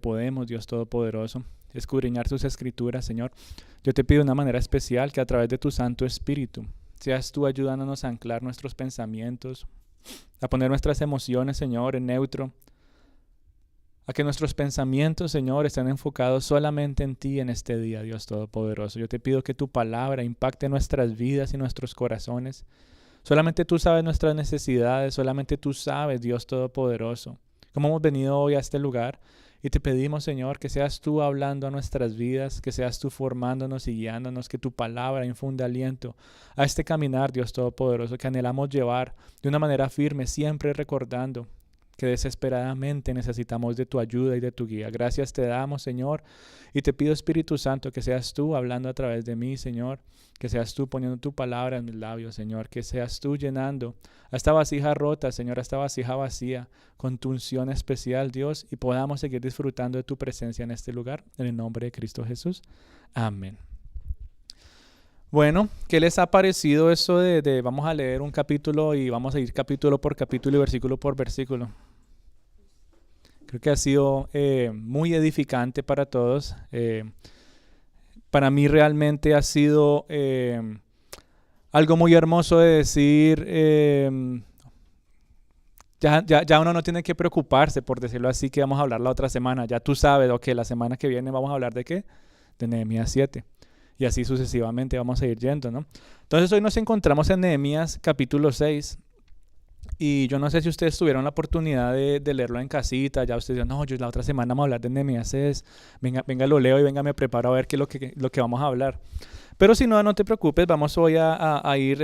podemos, Dios Todopoderoso, escudriñar tus escrituras, Señor. Yo te pido de una manera especial que a través de tu Santo Espíritu seas tú ayudándonos a anclar nuestros pensamientos, a poner nuestras emociones, Señor, en neutro, a que nuestros pensamientos, Señor, estén enfocados solamente en ti en este día, Dios Todopoderoso. Yo te pido que tu palabra impacte nuestras vidas y nuestros corazones. Solamente tú sabes nuestras necesidades, solamente tú sabes, Dios Todopoderoso, cómo hemos venido hoy a este lugar. Y te pedimos, Señor, que seas tú hablando a nuestras vidas, que seas tú formándonos y guiándonos, que tu palabra infunda aliento a este caminar, Dios Todopoderoso, que anhelamos llevar de una manera firme, siempre recordando que desesperadamente necesitamos de tu ayuda y de tu guía. Gracias te damos, Señor, y te pido, Espíritu Santo, que seas tú hablando a través de mí, Señor, que seas tú poniendo tu palabra en mis labios, Señor, que seas tú llenando a esta vasija rota, Señor, a esta vasija vacía, con tu unción especial, Dios, y podamos seguir disfrutando de tu presencia en este lugar, en el nombre de Cristo Jesús. Amén. Bueno, ¿qué les ha parecido eso de vamos a leer un capítulo y vamos a ir capítulo por capítulo y versículo por versículo? Creo que ha sido muy edificante para todos. Para mí realmente ha sido algo muy hermoso de decir, ya uno no tiene que preocuparse, por decirlo así, que vamos a hablar la otra semana. Ya tú sabes, ok, la semana que viene vamos a hablar ¿de qué? De Nehemías 7. Y así sucesivamente vamos a ir yendo, ¿no? Entonces hoy nos encontramos en Nehemías capítulo 6. Y yo no sé si ustedes tuvieron la oportunidad de leerlo en casita. Ya ustedes dicen, no, yo la otra semana vamos a hablar de Nehemías 6. Venga, lo leo y venga, me preparo a ver qué es lo que vamos a hablar. Pero si no, no te preocupes, vamos hoy a ir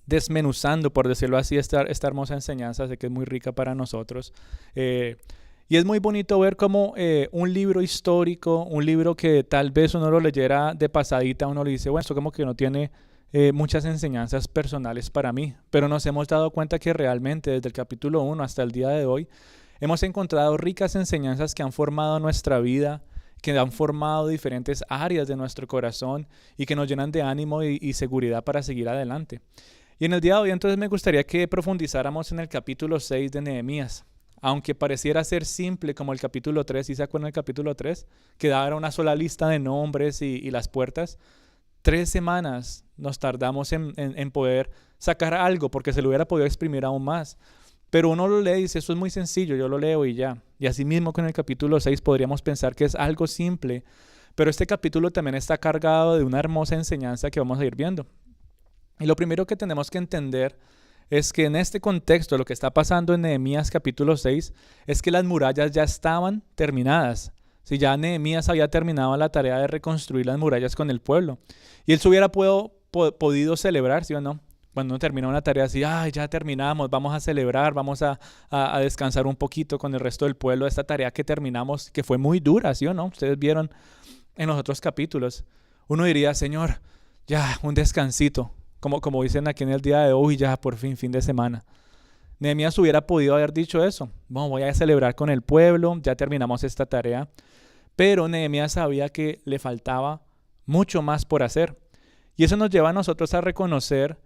desmenuzando, por decirlo así, esta hermosa enseñanza. Sé que es muy rica para nosotros. Y es muy bonito ver cómo un libro histórico, un libro que tal vez uno lo leyera de pasadita, uno le dice, bueno, esto como que no tiene muchas enseñanzas personales para mí, pero nos hemos dado cuenta que realmente desde el capítulo 1 hasta el día de hoy hemos encontrado ricas enseñanzas que han formado nuestra vida, que han formado diferentes áreas de nuestro corazón y que nos llenan de ánimo y seguridad para seguir adelante. Y en el día de hoy entonces me gustaría que profundizáramos en el capítulo 6 de Nehemías. Aunque pareciera ser simple como el capítulo 3, ¿sí se acuerdan del capítulo 3? Que daba una sola lista de nombres y las puertas. 3 semanas nos tardamos en poder sacar algo porque se lo hubiera podido exprimir aún más. Pero uno lo lee y dice, eso es muy sencillo, yo lo leo y ya. Y así mismo con el capítulo 6 podríamos pensar que es algo simple. Pero este capítulo también está cargado de una hermosa enseñanza que vamos a ir viendo. Y lo primero que tenemos que entender es que en este contexto lo que está pasando en Nehemías capítulo 6 es que las murallas ya estaban terminadas. Si ya Nehemías había terminado la tarea de reconstruir las murallas con el pueblo. Y él se hubiera podido celebrar, ¿sí o no? Cuando uno termina una tarea así, ya terminamos, vamos a celebrar, vamos a descansar un poquito con el resto del pueblo. Esta tarea que terminamos, que fue muy dura, ¿sí o no? Ustedes vieron en los otros capítulos. Uno diría, Señor, ya, un descansito. Como dicen aquí en el día de hoy, ya por fin de semana. Nehemías hubiera podido haber dicho eso. Bueno, voy a celebrar con el pueblo, ya terminamos esta tarea. Pero Nehemías sabía que le faltaba mucho más por hacer. Y eso nos lleva a nosotros a reconocer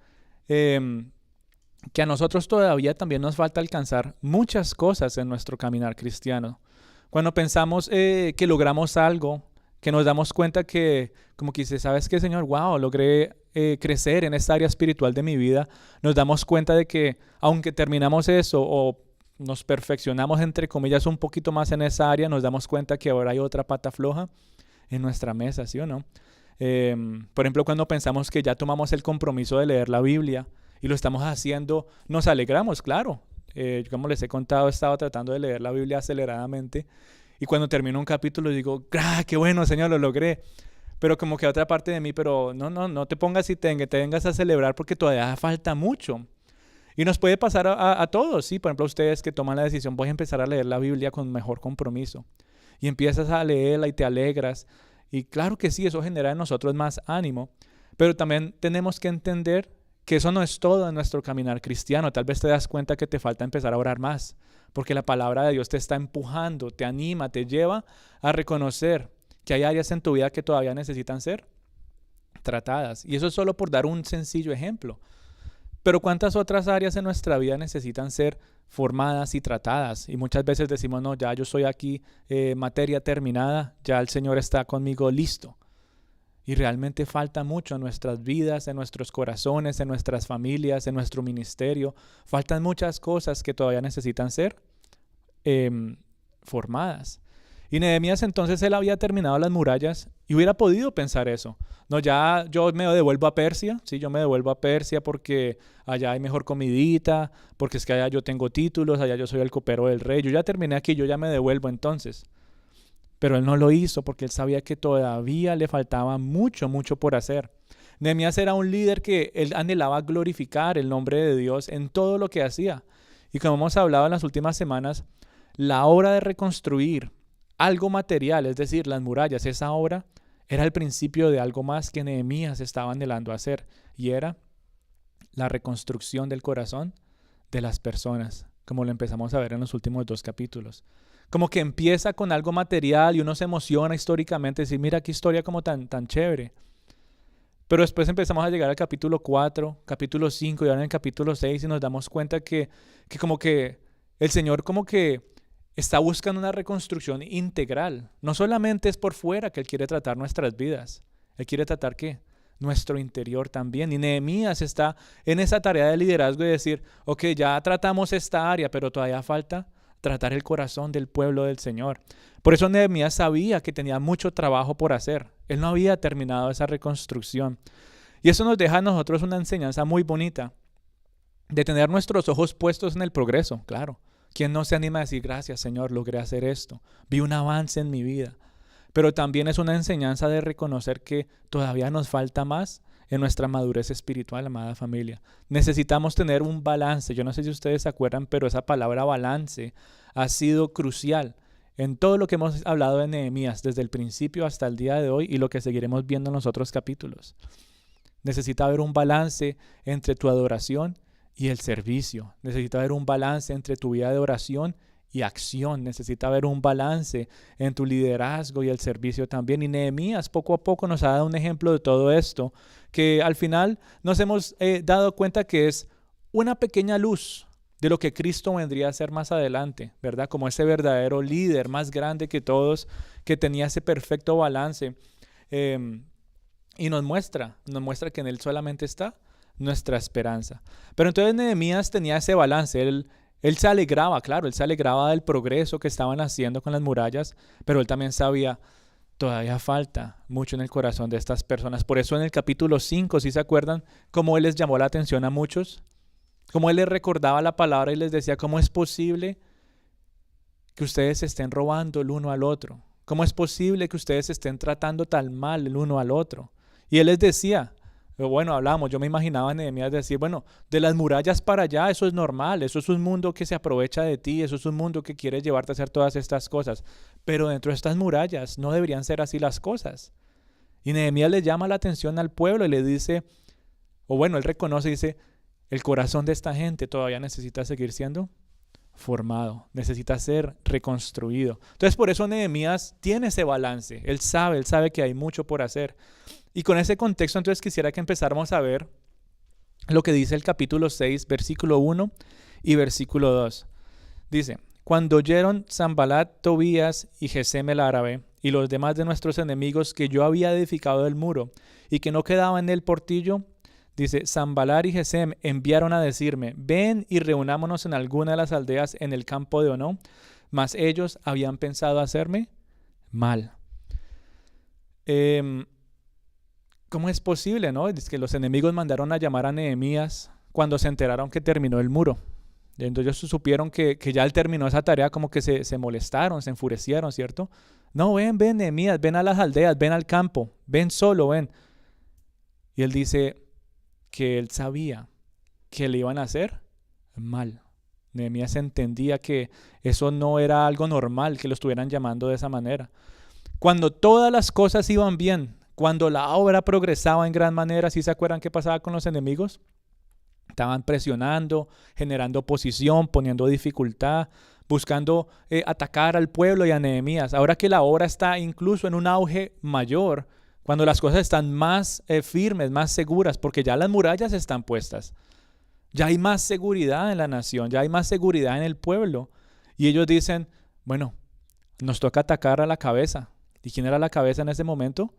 que a nosotros todavía también nos falta alcanzar muchas cosas en nuestro caminar cristiano. Cuando pensamos que logramos algo, que nos damos cuenta que, como que dice, ¿sabes qué, Señor? Wow, logré crecer en esta área espiritual de mi vida. Nos damos cuenta de que aunque terminamos eso o nos perfeccionamos, entre comillas, un poquito más en esa área, nos damos cuenta que ahora hay otra pata floja en nuestra mesa, ¿sí o no? Por ejemplo, cuando pensamos que ya tomamos el compromiso de leer la Biblia y lo estamos haciendo, nos alegramos, claro. Yo, como les he contado, he estado tratando de leer la Biblia aceleradamente y cuando termino un capítulo digo, qué bueno, Señor, lo logré. Pero como que otra parte de mí, pero no te pongas y te vengas a celebrar porque todavía falta mucho. Y nos puede pasar a todos, ¿sí? Por ejemplo, ustedes que toman la decisión, voy a empezar a leer la Biblia con mejor compromiso. Y empiezas a leerla y te alegras. Y claro que sí, eso genera en nosotros más ánimo. Pero también tenemos que entender que eso no es todo en nuestro caminar cristiano. Tal vez te das cuenta que te falta empezar a orar más. Porque la palabra de Dios te está empujando, te anima, te lleva a reconocer que hay áreas en tu vida que todavía necesitan ser tratadas. Y eso es solo por dar un sencillo ejemplo. Pero ¿cuántas otras áreas en nuestra vida necesitan ser formadas y tratadas? Y muchas veces decimos, no, ya yo soy aquí, materia terminada, ya el Señor está conmigo listo. Y realmente falta mucho en nuestras vidas, en nuestros corazones, en nuestras familias, en nuestro ministerio. Faltan muchas cosas que todavía necesitan ser formadas. Y Nehemías entonces él había terminado las murallas y hubiera podido pensar eso. No, ya yo me devuelvo a Persia, sí, yo me devuelvo a Persia porque allá hay mejor comidita, porque es que allá yo tengo títulos, allá yo soy el copero del rey. Yo ya terminé aquí, yo ya me devuelvo entonces. Pero él no lo hizo porque él sabía que todavía le faltaba mucho, mucho por hacer. Nehemías era un líder que él anhelaba glorificar el nombre de Dios en todo lo que hacía. Y como hemos hablado en las últimas semanas, la obra de reconstruir algo material, es decir, las murallas, esa obra era el principio de algo más que Nehemías estaba anhelando hacer, y era la reconstrucción del corazón de las personas, como lo empezamos a ver en los últimos 2 capítulos. Como que empieza con algo material y uno se emociona históricamente, decir, mira qué historia como tan chévere. Pero después empezamos a llegar al capítulo 4, capítulo 5 y ahora en el capítulo 6 y nos damos cuenta que como que el Señor como que está buscando una reconstrucción integral. No solamente es por fuera que Él quiere tratar nuestras vidas. Él quiere tratar ¿qué? Nuestro interior también. Y Nehemías está en esa tarea de liderazgo y decir, ok, ya tratamos esta área, pero todavía falta tratar el corazón del pueblo del Señor. Por eso Nehemías sabía que tenía mucho trabajo por hacer. Él no había terminado esa reconstrucción. Y eso nos deja a nosotros una enseñanza muy bonita de tener nuestros ojos puestos en el progreso, claro. ¿Quién no se anima a decir, gracias Señor, logré hacer esto? Vi un avance en mi vida. Pero también es una enseñanza de reconocer que todavía nos falta más en nuestra madurez espiritual, amada familia. Necesitamos tener un balance. Yo no sé si ustedes se acuerdan, pero esa palabra balance ha sido crucial en todo lo que hemos hablado de Nehemías desde el principio hasta el día de hoy y lo que seguiremos viendo en los otros capítulos. Necesita haber un balance entre tu adoración y el servicio. Necesita haber un balance entre tu vida de oración y acción. Necesita haber un balance en tu liderazgo y el servicio también. Y Nehemías poco a poco nos ha dado un ejemplo de todo esto, que al final nos hemos dado cuenta que es una pequeña luz de lo que Cristo vendría a ser más adelante, ¿verdad? Como ese verdadero líder más grande que todos, que tenía ese perfecto balance. Y nos muestra que en Él solamente está nuestra esperanza. Pero entonces Nehemías tenía ese balance. Él se alegraba, claro, él se alegraba del progreso que estaban haciendo con las murallas, pero él también sabía, todavía falta mucho en el corazón de estas personas. Por eso en el capítulo 5, si se acuerdan, cómo él les llamó la atención a muchos, cómo él les recordaba la palabra y les decía, ¿cómo es posible que ustedes se estén robando el uno al otro? ¿Cómo es posible que ustedes se estén tratando tan mal el uno al otro? Y él les decía, bueno, hablamos, yo me imaginaba a Nehemías decir, bueno, de las murallas para allá, eso es normal, eso es un mundo que se aprovecha de ti, eso es un mundo que quiere llevarte a hacer todas estas cosas, pero dentro de estas murallas no deberían ser así las cosas. Y Nehemías le llama la atención al pueblo y le dice, o bueno, él reconoce y dice, el corazón de esta gente todavía necesita seguir siendo formado, necesita ser reconstruido. Entonces por eso Nehemías tiene ese balance, él sabe que hay mucho por hacer. Y con ese contexto entonces quisiera que empezáramos a ver lo que dice el capítulo 6, versículo 1 y versículo 2. Dice, cuando oyeron Sanbalat, Tobías y Gesem el árabe y los demás de nuestros enemigos que yo había edificado el muro y que no quedaba en el portillo, dice, Sanbalat y Gesem enviaron a decirme, ven y reunámonos en alguna de las aldeas en el campo de Ono, mas ellos habían pensado hacerme mal. ¿Cómo es posible, no? Es que los enemigos mandaron a llamar a Nehemías cuando se enteraron que terminó el muro. Y entonces ellos supieron que ya él terminó esa tarea, como que se molestaron, se enfurecieron, ¿cierto? No, ven, Nehemías, ven a las aldeas, ven al campo, ven solo, ven. Y él dice que él sabía que le iban a hacer mal. Nehemías entendía que eso no era algo normal, que lo estuvieran llamando de esa manera. Cuando todas las cosas iban bien, cuando la obra progresaba en gran manera, ¿sí se acuerdan qué pasaba con los enemigos? Estaban presionando, generando oposición, poniendo dificultad, buscando atacar al pueblo y a Nehemías. Ahora que la obra está incluso en un auge mayor, cuando las cosas están más firmes, más seguras, porque ya las murallas están puestas. Ya hay más seguridad en la nación, ya hay más seguridad en el pueblo. Y ellos dicen, bueno, nos toca atacar a la cabeza. ¿Y quién era la cabeza en ese momento?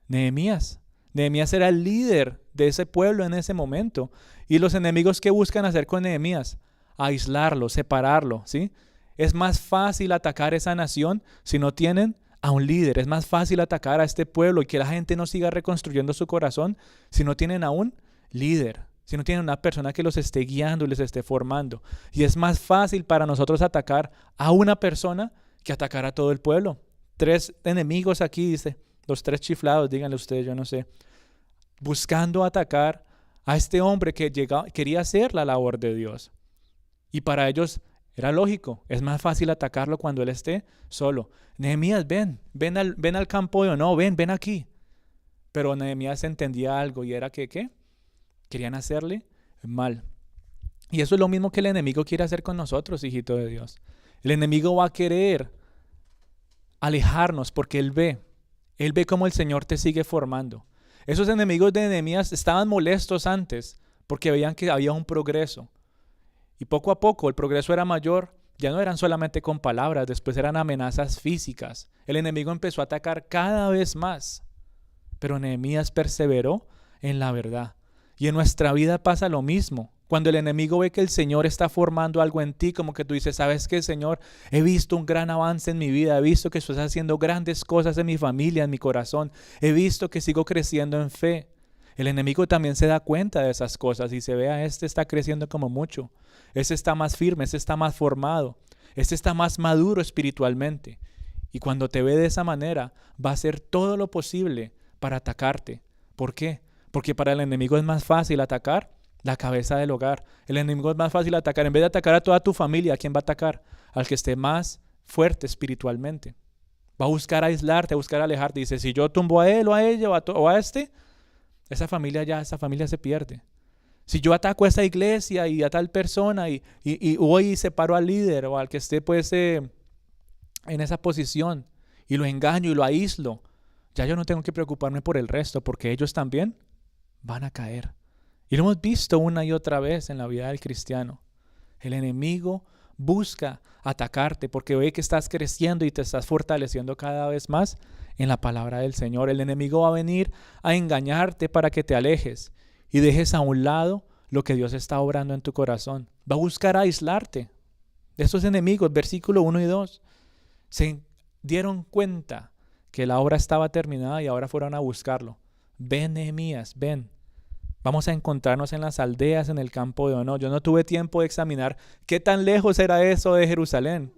Nehemías. Nehemías era el líder de ese pueblo en ese momento. Y los enemigos, ¿qué buscan hacer con Nehemías? Aislarlo, separarlo, ¿sí? Es más fácil atacar esa nación si no tienen a un líder. Es más fácil atacar a este pueblo y que la gente no siga reconstruyendo su corazón si no tienen a un líder, si no tienen una persona que los esté guiando y les esté formando. Y es más fácil para nosotros atacar a una persona que atacar a todo el pueblo. 3 enemigos aquí, dice, los 3 chiflados, díganle ustedes, yo no sé, buscando atacar a este hombre que quería hacer la labor de Dios. Y para ellos era lógico, es más fácil atacarlo cuando él esté solo. Nehemías, ven al campo de no, ven aquí. Pero Nehemías entendía algo y era que, ¿qué? Querían hacerle mal. Y eso es lo mismo que el enemigo quiere hacer con nosotros, hijito de Dios. El enemigo va a querer alejarnos porque él ve cómo el Señor te sigue formando. Esos enemigos de Nehemías estaban molestos antes porque veían que había un progreso. Y poco a poco el progreso era mayor, ya no eran solamente con palabras, después eran amenazas físicas. El enemigo empezó a atacar cada vez más, pero Nehemías perseveró en la verdad. Y en nuestra vida pasa lo mismo. Cuando el enemigo ve que el Señor está formando algo en ti, como que tú dices, ¿sabes qué, Señor? He visto un gran avance en mi vida, he visto que estás haciendo grandes cosas en mi familia, en mi corazón, he visto que sigo creciendo en fe. El enemigo también se da cuenta de esas cosas y se ve este está creciendo como mucho. Este está más firme, este está más formado, este está más maduro espiritualmente. Y cuando te ve de esa manera, va a hacer todo lo posible para atacarte. ¿Por qué? Porque para el enemigo es más fácil atacar la cabeza del hogar. El enemigo es más fácil atacar. En vez de atacar a toda tu familia, ¿a quién va a atacar? Al que esté más fuerte espiritualmente. Va a buscar aislarte, a buscar alejarte. Dice, si yo tumbo a él o a ella o a este, esa familia se pierde. Si yo ataco a esa iglesia y a tal persona y hoy separo al líder o al que esté pues en esa posición y lo engaño y lo aíslo, ya yo no tengo que preocuparme por el resto porque ellos también van a caer. Y lo hemos visto una y otra vez en la vida del cristiano. El enemigo busca atacarte porque ve que estás creciendo y te estás fortaleciendo cada vez más en la palabra del Señor. El enemigo va a venir a engañarte para que te alejes y dejes a un lado lo que Dios está obrando en tu corazón. Va a buscar aislarte. Estos enemigos, versículo 1 y 2, se dieron cuenta que la obra estaba terminada y ahora fueron a buscarlo. Ven, Nehemías, ven. Vamos a encontrarnos en las aldeas, en el campo de Ono. Yo no tuve tiempo de examinar qué tan lejos era eso de Jerusalén.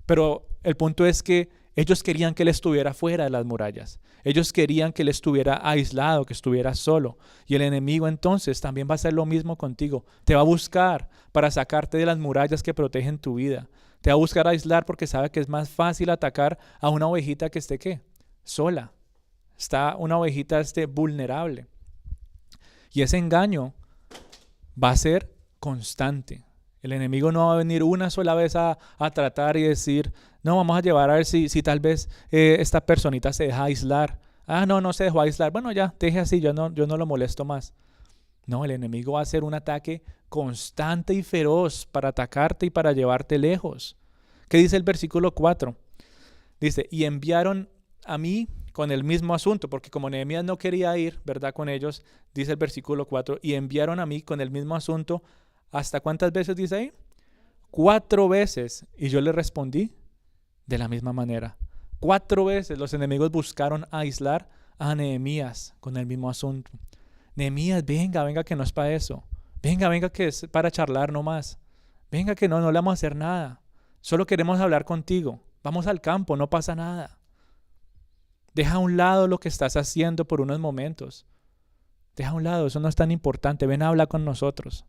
Pero el punto es que ellos querían que él estuviera fuera de las murallas. Ellos querían que él estuviera aislado, que estuviera solo. Y el enemigo entonces también va a hacer lo mismo contigo. Te va a buscar para sacarte de las murallas que protegen tu vida. Te va a buscar aislar porque sabe que es más fácil atacar a una ovejita que esté, ¿qué? Sola. Está una ovejita vulnerable. Y ese engaño va a ser constante. El enemigo no va a venir una sola vez a tratar y decir, no, vamos a llevar a ver si tal vez esta personita se deja aislar. Ah, no se dejó aislar. Bueno, ya, deje así, yo no lo molesto más. No, el enemigo va a hacer un ataque constante y feroz para atacarte y para llevarte lejos. ¿Qué dice el versículo 4? Dice, y enviaron a mí con el mismo asunto, porque como Nehemías no quería ir, ¿verdad? Con ellos, dice el versículo 4, y enviaron a mí con el mismo asunto, ¿hasta cuántas veces dice ahí? 4 veces, y yo le respondí de la misma manera. 4 veces los enemigos buscaron aislar a Nehemías con el mismo asunto. Nehemías, venga que no es para eso. Venga que es para charlar nomás. Venga que no le vamos a hacer nada. Solo queremos hablar contigo. Vamos al campo, no pasa nada. Deja a un lado lo que estás haciendo por unos momentos. Deja a un lado, eso no es tan importante. Ven, habla con nosotros.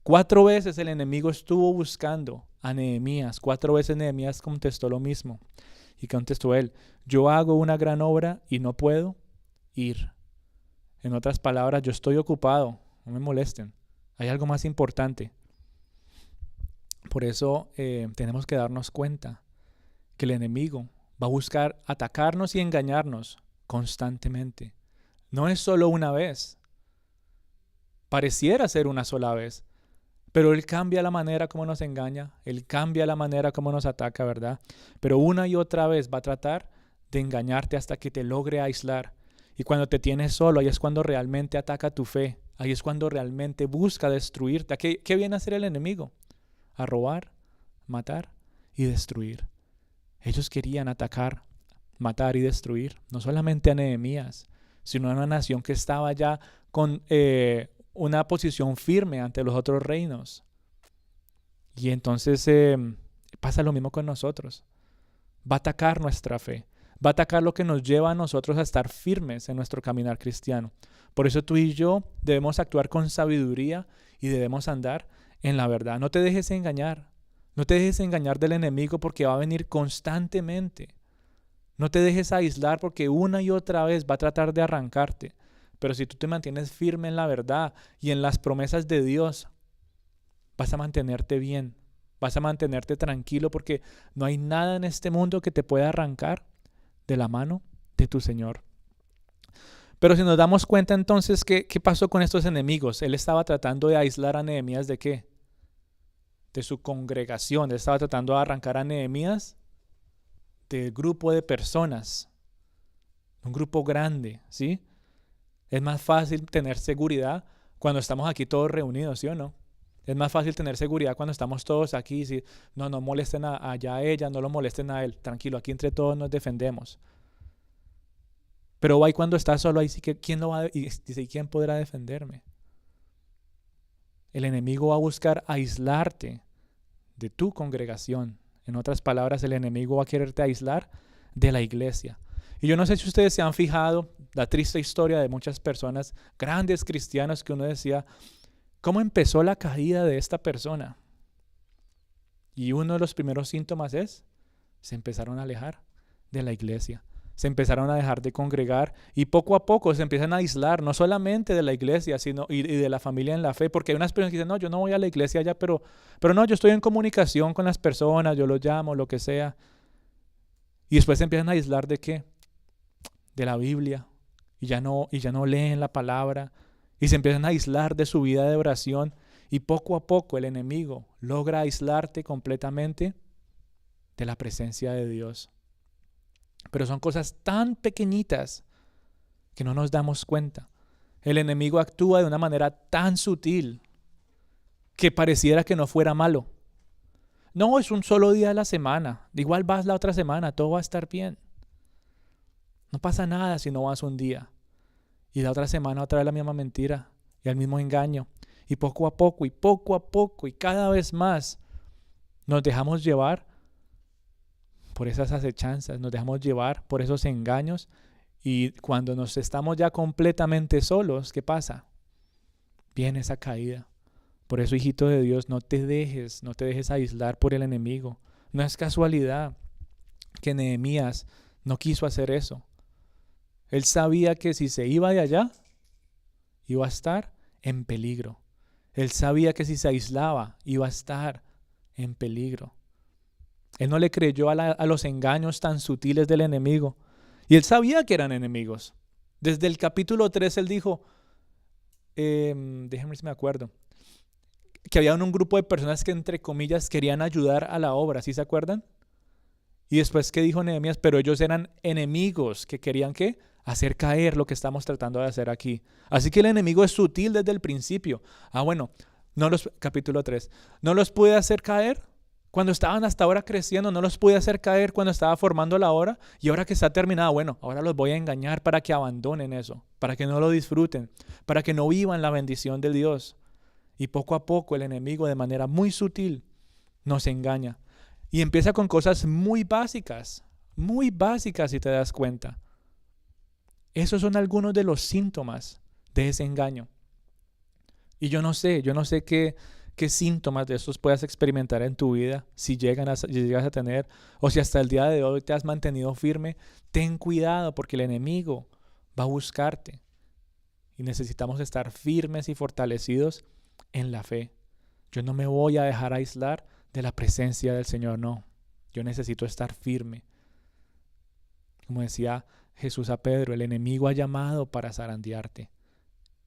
4 veces el enemigo estuvo buscando a Nehemías. 4 veces Nehemías contestó lo mismo. Y contestó él, yo hago una gran obra y no puedo ir. En otras palabras, yo estoy ocupado. No me molesten. Hay algo más importante. Por eso tenemos que darnos cuenta que el enemigo va a buscar atacarnos y engañarnos constantemente. No es solo una vez. Pareciera ser una sola vez, pero Él cambia la manera como nos engaña, Él cambia la manera como nos ataca, ¿verdad? Pero una y otra vez va a tratar de engañarte hasta que te logre aislar. Y cuando te tienes solo, ahí es cuando realmente ataca tu fe, ahí es cuando realmente busca destruirte. ¿Qué viene a hacer el enemigo? A robar, matar y destruir. Ellos querían atacar, matar y destruir, no solamente a Nehemías, sino a una nación que estaba ya con una posición firme ante los otros reinos. Y entonces pasa lo mismo con nosotros. Va a atacar nuestra fe, va a atacar lo que nos lleva a nosotros a estar firmes en nuestro caminar cristiano. Por eso tú y yo debemos actuar con sabiduría y debemos andar en la verdad. No te dejes engañar, no te dejes engañar del enemigo porque va a venir constantemente. No te dejes aislar porque una y otra vez va a tratar de arrancarte. Pero si tú te mantienes firme en la verdad y en las promesas de Dios, vas a mantenerte bien, vas a mantenerte tranquilo porque no hay nada en este mundo que te pueda arrancar de la mano de tu Señor. Pero si nos damos cuenta entonces, ¿qué pasó con estos enemigos? Él estaba tratando de aislar a Nehemías ¿de qué? De su congregación. Él estaba tratando de arrancar a Nehemías del grupo de personas, un grupo grande, ¿sí? Es más fácil tener seguridad cuando estamos aquí todos reunidos, ¿sí o no? Es más fácil tener seguridad cuando estamos todos aquí. ¿Sí? No molesten allá a ella, no lo molesten a él. Tranquilo, aquí entre todos nos defendemos. Pero ahí cuando estás solo, ahí sí que ¿quién lo va a, y dice, ¿y quién podrá defenderme? El enemigo va a buscar aislarte de tu congregación. En otras palabras, el enemigo va a quererte aislar de la iglesia. Y yo no sé si ustedes se han fijado la triste historia de muchas personas, grandes cristianos, que uno decía, ¿cómo empezó la caída de esta persona? Y uno de los primeros síntomas es, se empezaron a alejar de la iglesia. Se empezaron a dejar de congregar y poco a poco se empiezan a aislar, no solamente de la iglesia, sino y de la familia en la fe, porque hay unas personas que dicen, no, yo no voy a la iglesia ya, pero no, yo estoy en comunicación con las personas, yo los llamo, lo que sea. Y después se empiezan a aislar ¿de qué? De la Biblia, y ya no leen la palabra, y se empiezan a aislar de su vida de oración, y poco a poco el enemigo logra aislarte completamente de la presencia de Dios. Pero son cosas tan pequeñitas que no nos damos cuenta. El enemigo actúa de una manera tan sutil que pareciera que no fuera malo. No, es un solo día de la semana. Igual vas la otra semana, todo va a estar bien. No pasa nada si no vas un día. Y la otra semana otra vez la misma mentira y el mismo engaño. Y poco a poco y cada vez más nos dejamos llevar por esas acechanzas, nos dejamos llevar por esos engaños. Y cuando nos estamos ya completamente solos, ¿qué pasa? Viene esa caída. Por eso, hijito de Dios, no te dejes aislar por el enemigo. No es casualidad que Nehemías no quiso hacer eso. Él sabía que si se iba de allá, iba a estar en peligro. Él sabía que si se aislaba, iba a estar en peligro. Él no le creyó a los engaños tan sutiles del enemigo. Y él sabía que eran enemigos. Desde el capítulo 3 él dijo, déjenme ver si me acuerdo, que había un grupo de personas que entre comillas querían ayudar a la obra, ¿sí se acuerdan? Y después que dijo Nehemías, pero ellos eran enemigos que querían ¿qué? Hacer caer lo que estamos tratando de hacer aquí. Así que el enemigo es sutil desde el principio. Bueno, capítulo 3, ¿no los pude hacer caer? Cuando estaban hasta ahora creciendo, no los pude hacer caer cuando estaba formando la obra, y ahora que está terminada, bueno, ahora los voy a engañar para que abandonen eso, para que no lo disfruten, para que no vivan la bendición de Dios. Y poco a poco el enemigo de manera muy sutil nos engaña. Y empieza con cosas muy básicas si te das cuenta. Esos son algunos de los síntomas de ese engaño. Y yo no sé qué síntomas de estos puedas experimentar en tu vida, si llegas a tener, o si hasta el día de hoy te has mantenido firme. Ten cuidado porque el enemigo va a buscarte. Y necesitamos estar firmes y fortalecidos en la fe. Yo no me voy a dejar aislar de la presencia del Señor, no. Yo necesito estar firme. Como decía Jesús a Pedro, el enemigo ha llamado para zarandearte.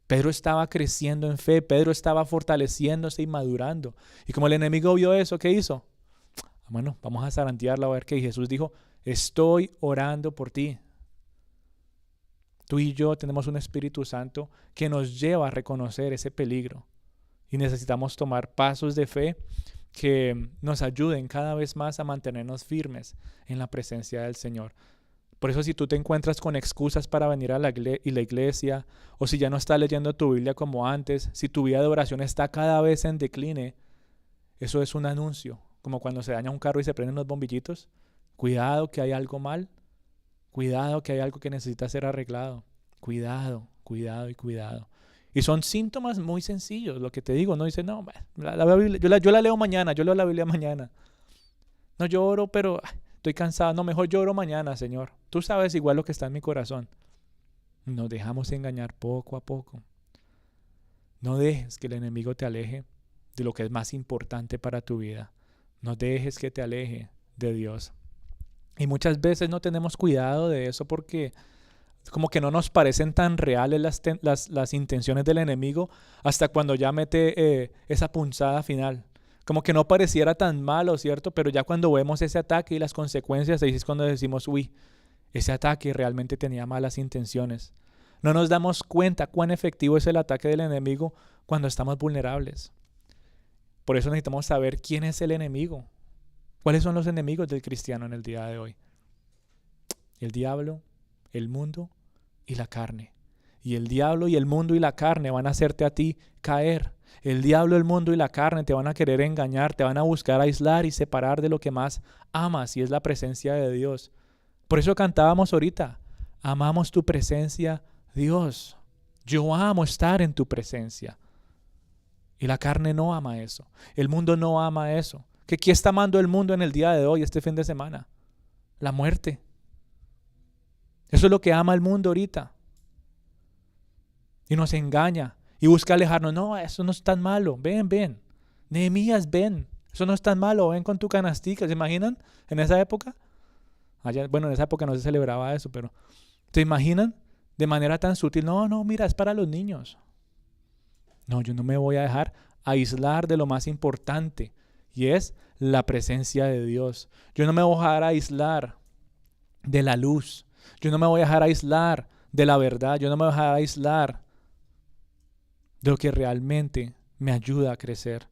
Pedro estaba creciendo en fe, Pedro estaba fortaleciéndose y madurando. Y como el enemigo vio eso, ¿qué hizo? Bueno, vamos a zarandearla a ver qué. Jesús dijo, estoy orando por ti. Tú y yo tenemos un Espíritu Santo que nos lleva a reconocer ese peligro. Y necesitamos tomar pasos de fe que nos ayuden cada vez más a mantenernos firmes en la presencia del Señor. Por eso si tú te encuentras con excusas para venir a la iglesia, o si ya no estás leyendo tu Biblia como antes, si tu vida de oración está cada vez en decline, eso es un anuncio, como cuando se daña un carro y se prenden los bombillitos. Cuidado que hay algo mal, cuidado que hay algo que necesita ser arreglado. Cuidado, cuidado y cuidado. Y son síntomas muy sencillos, lo que te digo, no dice, no, la Biblia, yo la leo mañana, yo leo la Biblia mañana. No, yo oro, pero estoy cansado, no, mejor yo oro mañana, Señor. Tú sabes igual lo que está en mi corazón. Nos dejamos engañar poco a poco. No dejes que el enemigo te aleje de lo que es más importante para tu vida. No dejes que te aleje de Dios. Y muchas veces no tenemos cuidado de eso porque como que no nos parecen tan reales las intenciones del enemigo hasta cuando ya mete esa punzada final. Como que no pareciera tan malo, ¿cierto? Pero ya cuando vemos ese ataque y las consecuencias, ahí es cuando decimos, uy, ese ataque realmente tenía malas intenciones. No nos damos cuenta cuán efectivo es el ataque del enemigo cuando estamos vulnerables. Por eso necesitamos saber quién es el enemigo. ¿Cuáles son los enemigos del cristiano en el día de hoy? El diablo, el mundo y la carne. Y el diablo y el mundo y la carne van a hacerte a ti caer. El diablo, el mundo y la carne te van a querer engañar, te van a buscar aislar y separar de lo que más amas, y es la presencia de Dios. Por eso cantábamos ahorita, amamos tu presencia, Dios. Yo amo estar en tu presencia. Y la carne no ama eso. El mundo no ama eso. ¿Qué está amando el mundo en el día de hoy, este fin de semana? La muerte. Eso es lo que ama el mundo ahorita. Y nos engaña y busca alejarnos. No, eso no es tan malo. Ven, ven. Nehemías, ven. Eso no es tan malo. Ven con tu canastica. ¿Se imaginan? En esa época. Bueno, en esa época no se celebraba eso, pero ¿se imaginan? De manera tan sutil. No, mira, es para los niños. No, yo no me voy a dejar aislar de lo más importante. Y es la presencia de Dios. Yo no me voy a dejar aislar de la luz. Yo no me voy a dejar aislar de la verdad. Yo no me voy a dejar aislar de lo que realmente me ayuda a crecer.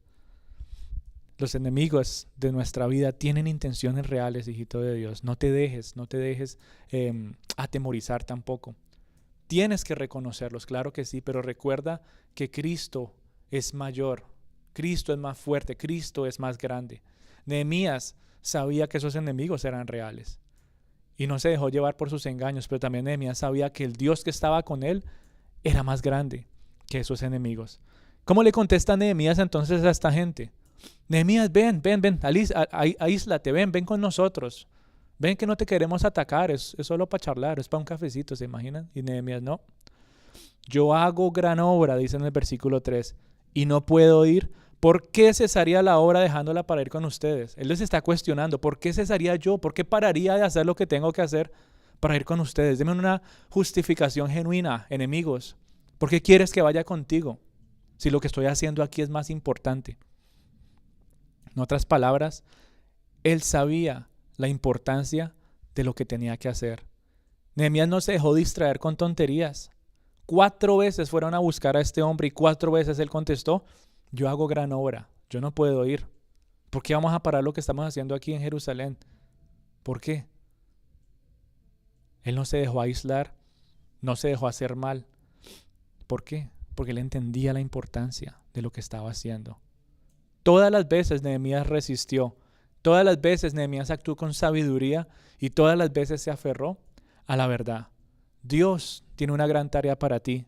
Los enemigos de nuestra vida tienen intenciones reales, hijito de Dios. No te dejes atemorizar tampoco. Tienes que reconocerlos, claro que sí, pero recuerda que Cristo es mayor, Cristo es más fuerte, Cristo es más grande. Nehemías sabía que esos enemigos eran reales y no se dejó llevar por sus engaños, pero también Nehemías sabía que el Dios que estaba con él era más grande que esos enemigos. ¿Cómo le contesta Nehemías entonces a esta gente? Nehemías, ven, aíslate, ven con nosotros. Ven que no te queremos atacar, es solo para charlar, es para un cafecito, ¿se imaginan? Y Nehemías, no. Yo hago gran obra, dice en el versículo 3, y no puedo ir. ¿Por qué cesaría la obra dejándola para ir con ustedes? Él les está cuestionando, ¿por qué cesaría yo? ¿Por qué pararía de hacer lo que tengo que hacer para ir con ustedes? Deme una justificación genuina, enemigos. ¿Por qué quieres que vaya contigo si lo que estoy haciendo aquí es más importante? En otras palabras, él sabía la importancia de lo que tenía que hacer. Nehemías no se dejó distraer con tonterías. 4 veces fueron a buscar a este hombre y 4 veces él contestó, yo hago gran obra, yo no puedo ir. ¿Por qué vamos a parar lo que estamos haciendo aquí en Jerusalén? ¿Por qué? Él no se dejó aislar, no se dejó hacer mal. ¿Por qué? Porque él entendía la importancia de lo que estaba haciendo. Todas las veces Nehemías resistió. Todas las veces Nehemías actuó con sabiduría y todas las veces se aferró a la verdad. Dios tiene una gran tarea para ti.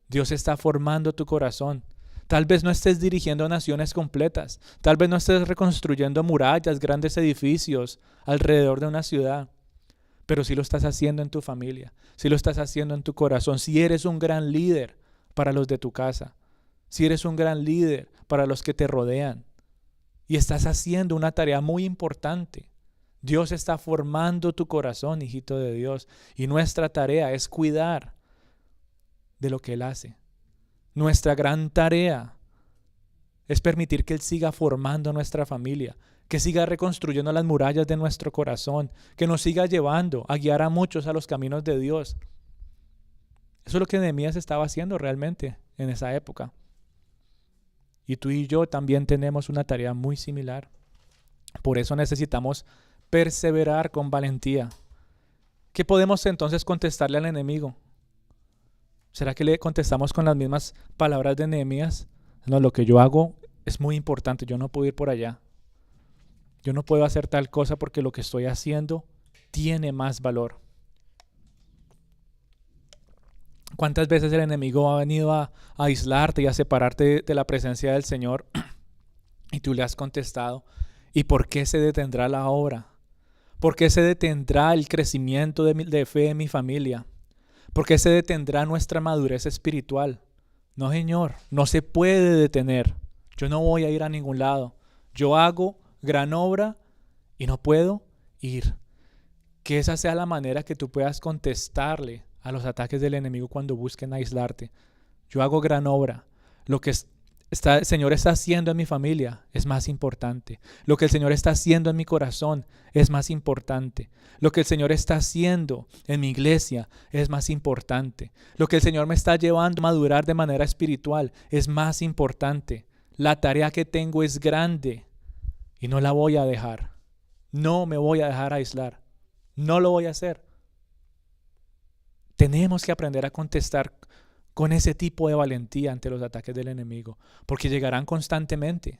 Dios está formando tu corazón. Tal vez no estés dirigiendo naciones completas. Tal vez no estés reconstruyendo murallas, grandes edificios alrededor de una ciudad. Pero sí lo estás haciendo en tu familia. Sí lo estás haciendo en tu corazón. Si eres un gran líder para los de tu casa. Si eres un gran líder para los que te rodean. Y estás haciendo una tarea muy importante. Dios está formando tu corazón, hijito de Dios. Y nuestra tarea es cuidar de lo que Él hace. Nuestra gran tarea es permitir que Él siga formando nuestra familia, que siga reconstruyendo las murallas de nuestro corazón, que nos siga llevando a guiar a muchos a los caminos de Dios. Eso es lo que Nehemías estaba haciendo realmente en esa época. Y tú y yo también tenemos una tarea muy similar. Por eso necesitamos perseverar con valentía. ¿Qué podemos entonces contestarle al enemigo? ¿Será que le contestamos con las mismas palabras de Nehemías? No, lo que yo hago es muy importante, yo no puedo ir por allá. Yo no puedo hacer tal cosa porque lo que estoy haciendo tiene más valor. ¿Cuántas veces el enemigo ha venido a aislarte y a separarte de la presencia del Señor? Y tú le has contestado. ¿Y por qué se detendrá la obra? ¿Por qué se detendrá el crecimiento de fe en mi familia? ¿Por qué se detendrá nuestra madurez espiritual? No, Señor, no se puede detener. Yo no voy a ir a ningún lado. Yo hago gran obra y no puedo ir. Que esa sea la manera que tú puedas contestarle a los ataques del enemigo cuando busquen aislarte. Yo hago gran obra. Lo que el Señor está haciendo en mi familia es más importante. Lo que el Señor está haciendo en mi corazón es más importante. Lo que el Señor está haciendo en mi iglesia es más importante. Lo que el Señor me está llevando a madurar de manera espiritual es más importante. La tarea que tengo es grande y no la voy a dejar. No me voy a dejar aislar. No lo voy a hacer. Tenemos que aprender a contestar con ese tipo de valentía ante los ataques del enemigo, porque llegarán constantemente.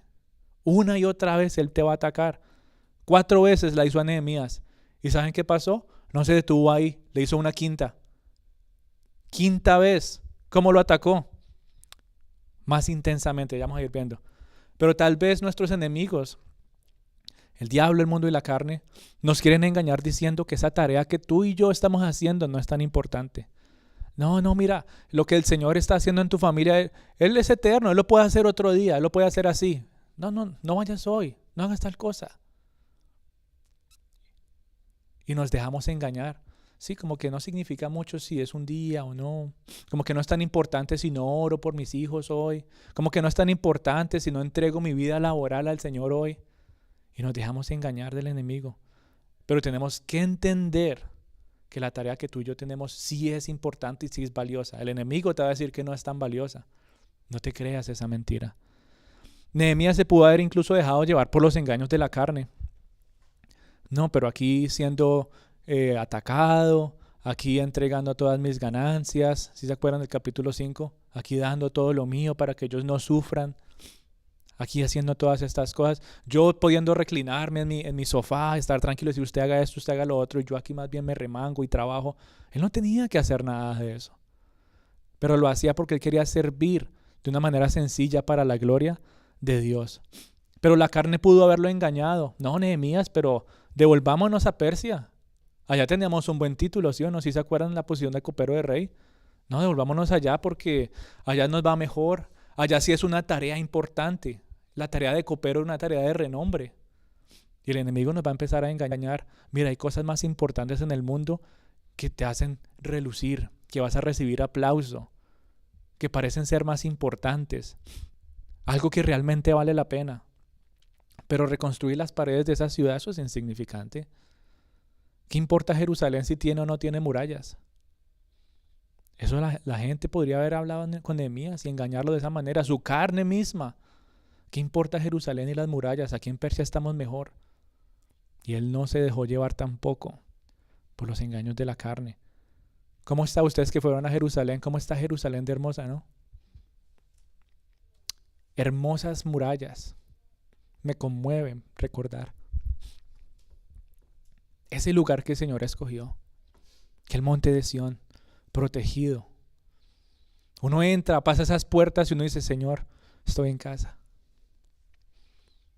Una y otra vez Él te va a atacar. 4 veces la hizo a Nehemías. ¿Y saben qué pasó? No se detuvo ahí, le hizo una quinta. Quinta vez. ¿Cómo lo atacó? Más intensamente, ya vamos a ir viendo. Pero tal vez nuestros enemigos, el diablo, el mundo y la carne, nos quieren engañar diciendo que esa tarea que tú y yo estamos haciendo no es tan importante. No, mira, lo que el Señor está haciendo en tu familia, Él es eterno, Él lo puede hacer otro día, Él lo puede hacer así. No vayas hoy, no hagas tal cosa. Y nos dejamos engañar. Sí, como que no significa mucho si es un día o no. Como que no es tan importante si no oro por mis hijos hoy. Como que no es tan importante si no entrego mi vida laboral al Señor hoy. Y nos dejamos engañar del enemigo. Pero tenemos que entender que la tarea que tú y yo tenemos sí es importante y sí es valiosa. El enemigo te va a decir que no es tan valiosa. No te creas esa mentira. Nehemías se pudo haber incluso dejado llevar por los engaños de la carne. No, pero aquí siendo atacado, aquí entregando todas mis ganancias, si se acuerdan del capítulo 5, aquí dando todo lo mío para que ellos no sufran, aquí haciendo todas estas cosas, yo pudiendo reclinarme en mi sofá, estar tranquilo, si usted haga esto, usted haga lo otro, y yo aquí más bien me remango y trabajo. Él no tenía que hacer nada de eso, pero lo hacía porque él quería servir de una manera sencilla para la gloria de Dios. Pero la carne pudo haberlo engañado. No, Nehemías, pero devolvámonos a Persia. Allá teníamos un buen título, ¿sí o no? ¿Sí se acuerdan la posición de copero de rey? No, devolvámonos allá porque allá nos va mejor. Allá sí es una tarea importante. La tarea de copero es una tarea de renombre. Y el enemigo nos va a empezar a engañar. Mira, hay cosas más importantes en el mundo que te hacen relucir, que vas a recibir aplauso, que parecen ser más importantes. Algo que realmente vale la pena. Pero reconstruir las paredes de esa ciudad, eso es insignificante. ¿Qué importa Jerusalén si tiene o no tiene murallas? Eso la gente podría haber hablado con Nehemías y engañarlo de esa manera. Su carne misma. ¿Qué importa Jerusalén y las murallas? Aquí en Persia estamos mejor. Y él no se dejó llevar tampoco por los engaños de la carne. ¿Cómo está ustedes que fueron a Jerusalén? ¿Cómo está Jerusalén de hermosa, no? Hermosas murallas. Me conmueven recordar ese lugar que el Señor escogió, que el monte de Sión, protegido. Uno entra, pasa esas puertas y uno dice, Señor, estoy en casa.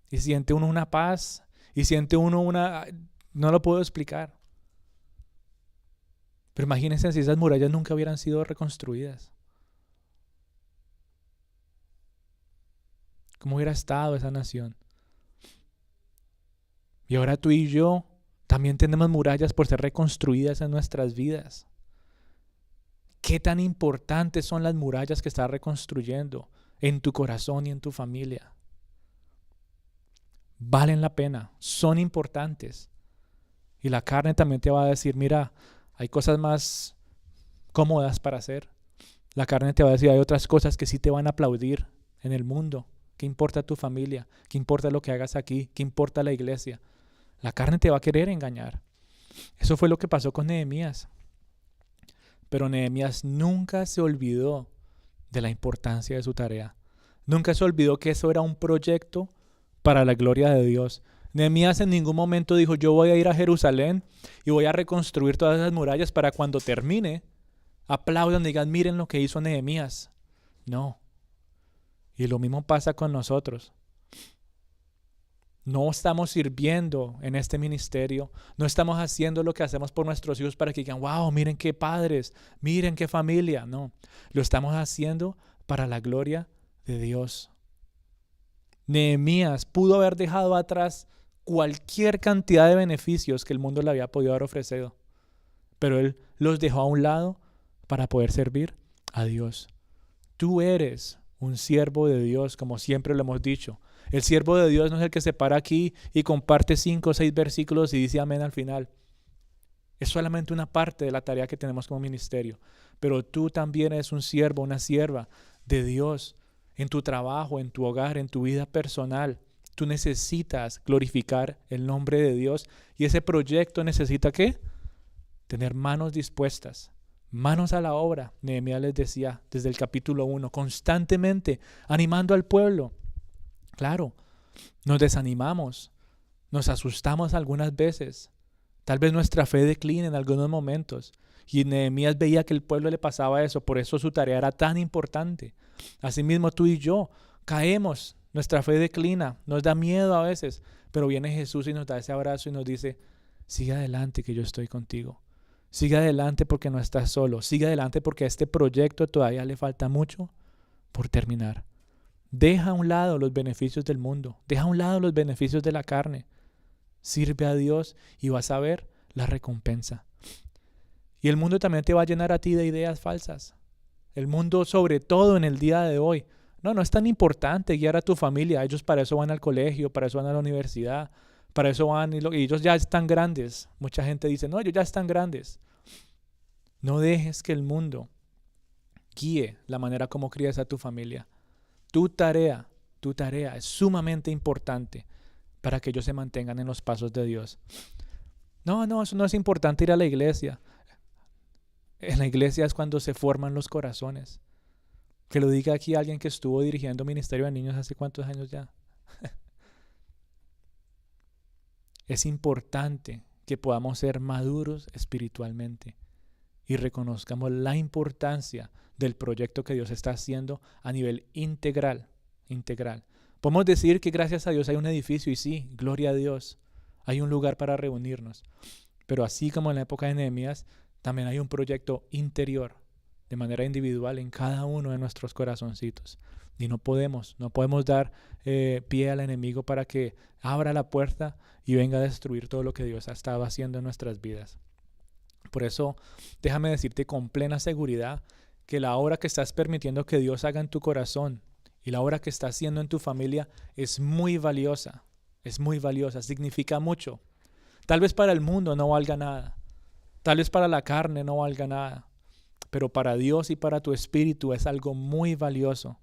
Y siente uno una paz, y siente uno no lo puedo explicar. Pero imagínense si esas murallas nunca hubieran sido reconstruidas. ¿Cómo hubiera estado esa nación? Y ahora tú y yo también tenemos murallas por ser reconstruidas en nuestras vidas. ¿Qué tan importantes son las murallas que estás reconstruyendo en tu corazón y en tu familia? Valen la pena, son importantes. Y la carne también te va a decir, mira, hay cosas más cómodas para hacer. La carne te va a decir, hay otras cosas que sí te van a aplaudir en el mundo. ¿Qué importa tu familia? ¿Qué importa lo que hagas aquí? ¿Qué importa la iglesia? La carne te va a querer engañar. Eso fue lo que pasó con Nehemías. Pero Nehemías nunca se olvidó de la importancia de su tarea. Nunca se olvidó que eso era un proyecto para la gloria de Dios. Nehemías en ningún momento dijo, yo voy a ir a Jerusalén y voy a reconstruir todas esas murallas para cuando termine, aplaudan y digan, miren lo que hizo Nehemías. No. Y lo mismo pasa con nosotros. No estamos sirviendo en este ministerio, no estamos haciendo lo que hacemos por nuestros hijos para que digan, wow, miren qué padres, miren qué familia. No, lo estamos haciendo para la gloria de Dios. Nehemías pudo haber dejado atrás cualquier cantidad de beneficios que el mundo le había podido haber ofrecido, pero él los dejó a un lado para poder servir a Dios. Tú eres un siervo de Dios, como siempre lo hemos dicho. El siervo de Dios no es el que se para aquí y comparte 5 o 6 versículos y dice amén al final. Es solamente una parte de la tarea que tenemos como ministerio. Pero tú también eres un siervo, una sierva de Dios en tu trabajo, en tu hogar, en tu vida personal. Tú necesitas glorificar el nombre de Dios y ese proyecto necesita ¿qué? Tener manos dispuestas. Manos a la obra, Nehemías les decía desde el capítulo 1, constantemente animando al pueblo. Claro, nos desanimamos, nos asustamos algunas veces, tal vez nuestra fe decline en algunos momentos y Nehemías veía que el pueblo le pasaba eso, por eso su tarea era tan importante. Asimismo tú y yo caemos, nuestra fe declina, nos da miedo a veces, pero viene Jesús y nos da ese abrazo y nos dice, sigue adelante que yo estoy contigo. Sigue adelante porque no estás solo. Sigue adelante porque a este proyecto todavía le falta mucho por terminar. Deja a un lado los beneficios del mundo. Deja a un lado los beneficios de la carne. Sirve a Dios y vas a ver la recompensa. Y el mundo también te va a llenar a ti de ideas falsas. El mundo, sobre todo en el día de hoy. No es tan importante guiar a tu familia. Ellos para eso van al colegio, para eso van a la universidad. Para eso van y ellos ya están grandes. Mucha gente dice, no, ellos ya están grandes. No dejes que el mundo guíe la manera como crías a tu familia. Tu tarea es sumamente importante para que ellos se mantengan en los pasos de Dios. No, eso no es importante ir a la iglesia. En la iglesia es cuando se forman los corazones. Que lo diga aquí alguien que estuvo dirigiendo Ministerio de Niños hace cuántos años ya. Es importante que podamos ser maduros espiritualmente y reconozcamos la importancia del proyecto que Dios está haciendo a nivel integral. Podemos decir que gracias a Dios hay un edificio y sí, gloria a Dios, hay un lugar para reunirnos. Pero así como en la época de Nehemías, también hay un proyecto interior, de manera individual en cada uno de nuestros corazoncitos. Y no podemos dar pie al enemigo para que abra la puerta y venga a destruir todo lo que Dios ha estado haciendo en nuestras vidas. Por eso, déjame decirte con plena seguridad que la obra que estás permitiendo que Dios haga en tu corazón y la obra que está haciendo en tu familia es muy valiosa, significa mucho. Tal vez para el mundo no valga nada, tal vez para la carne no valga nada, pero para Dios y para tu espíritu es algo muy valioso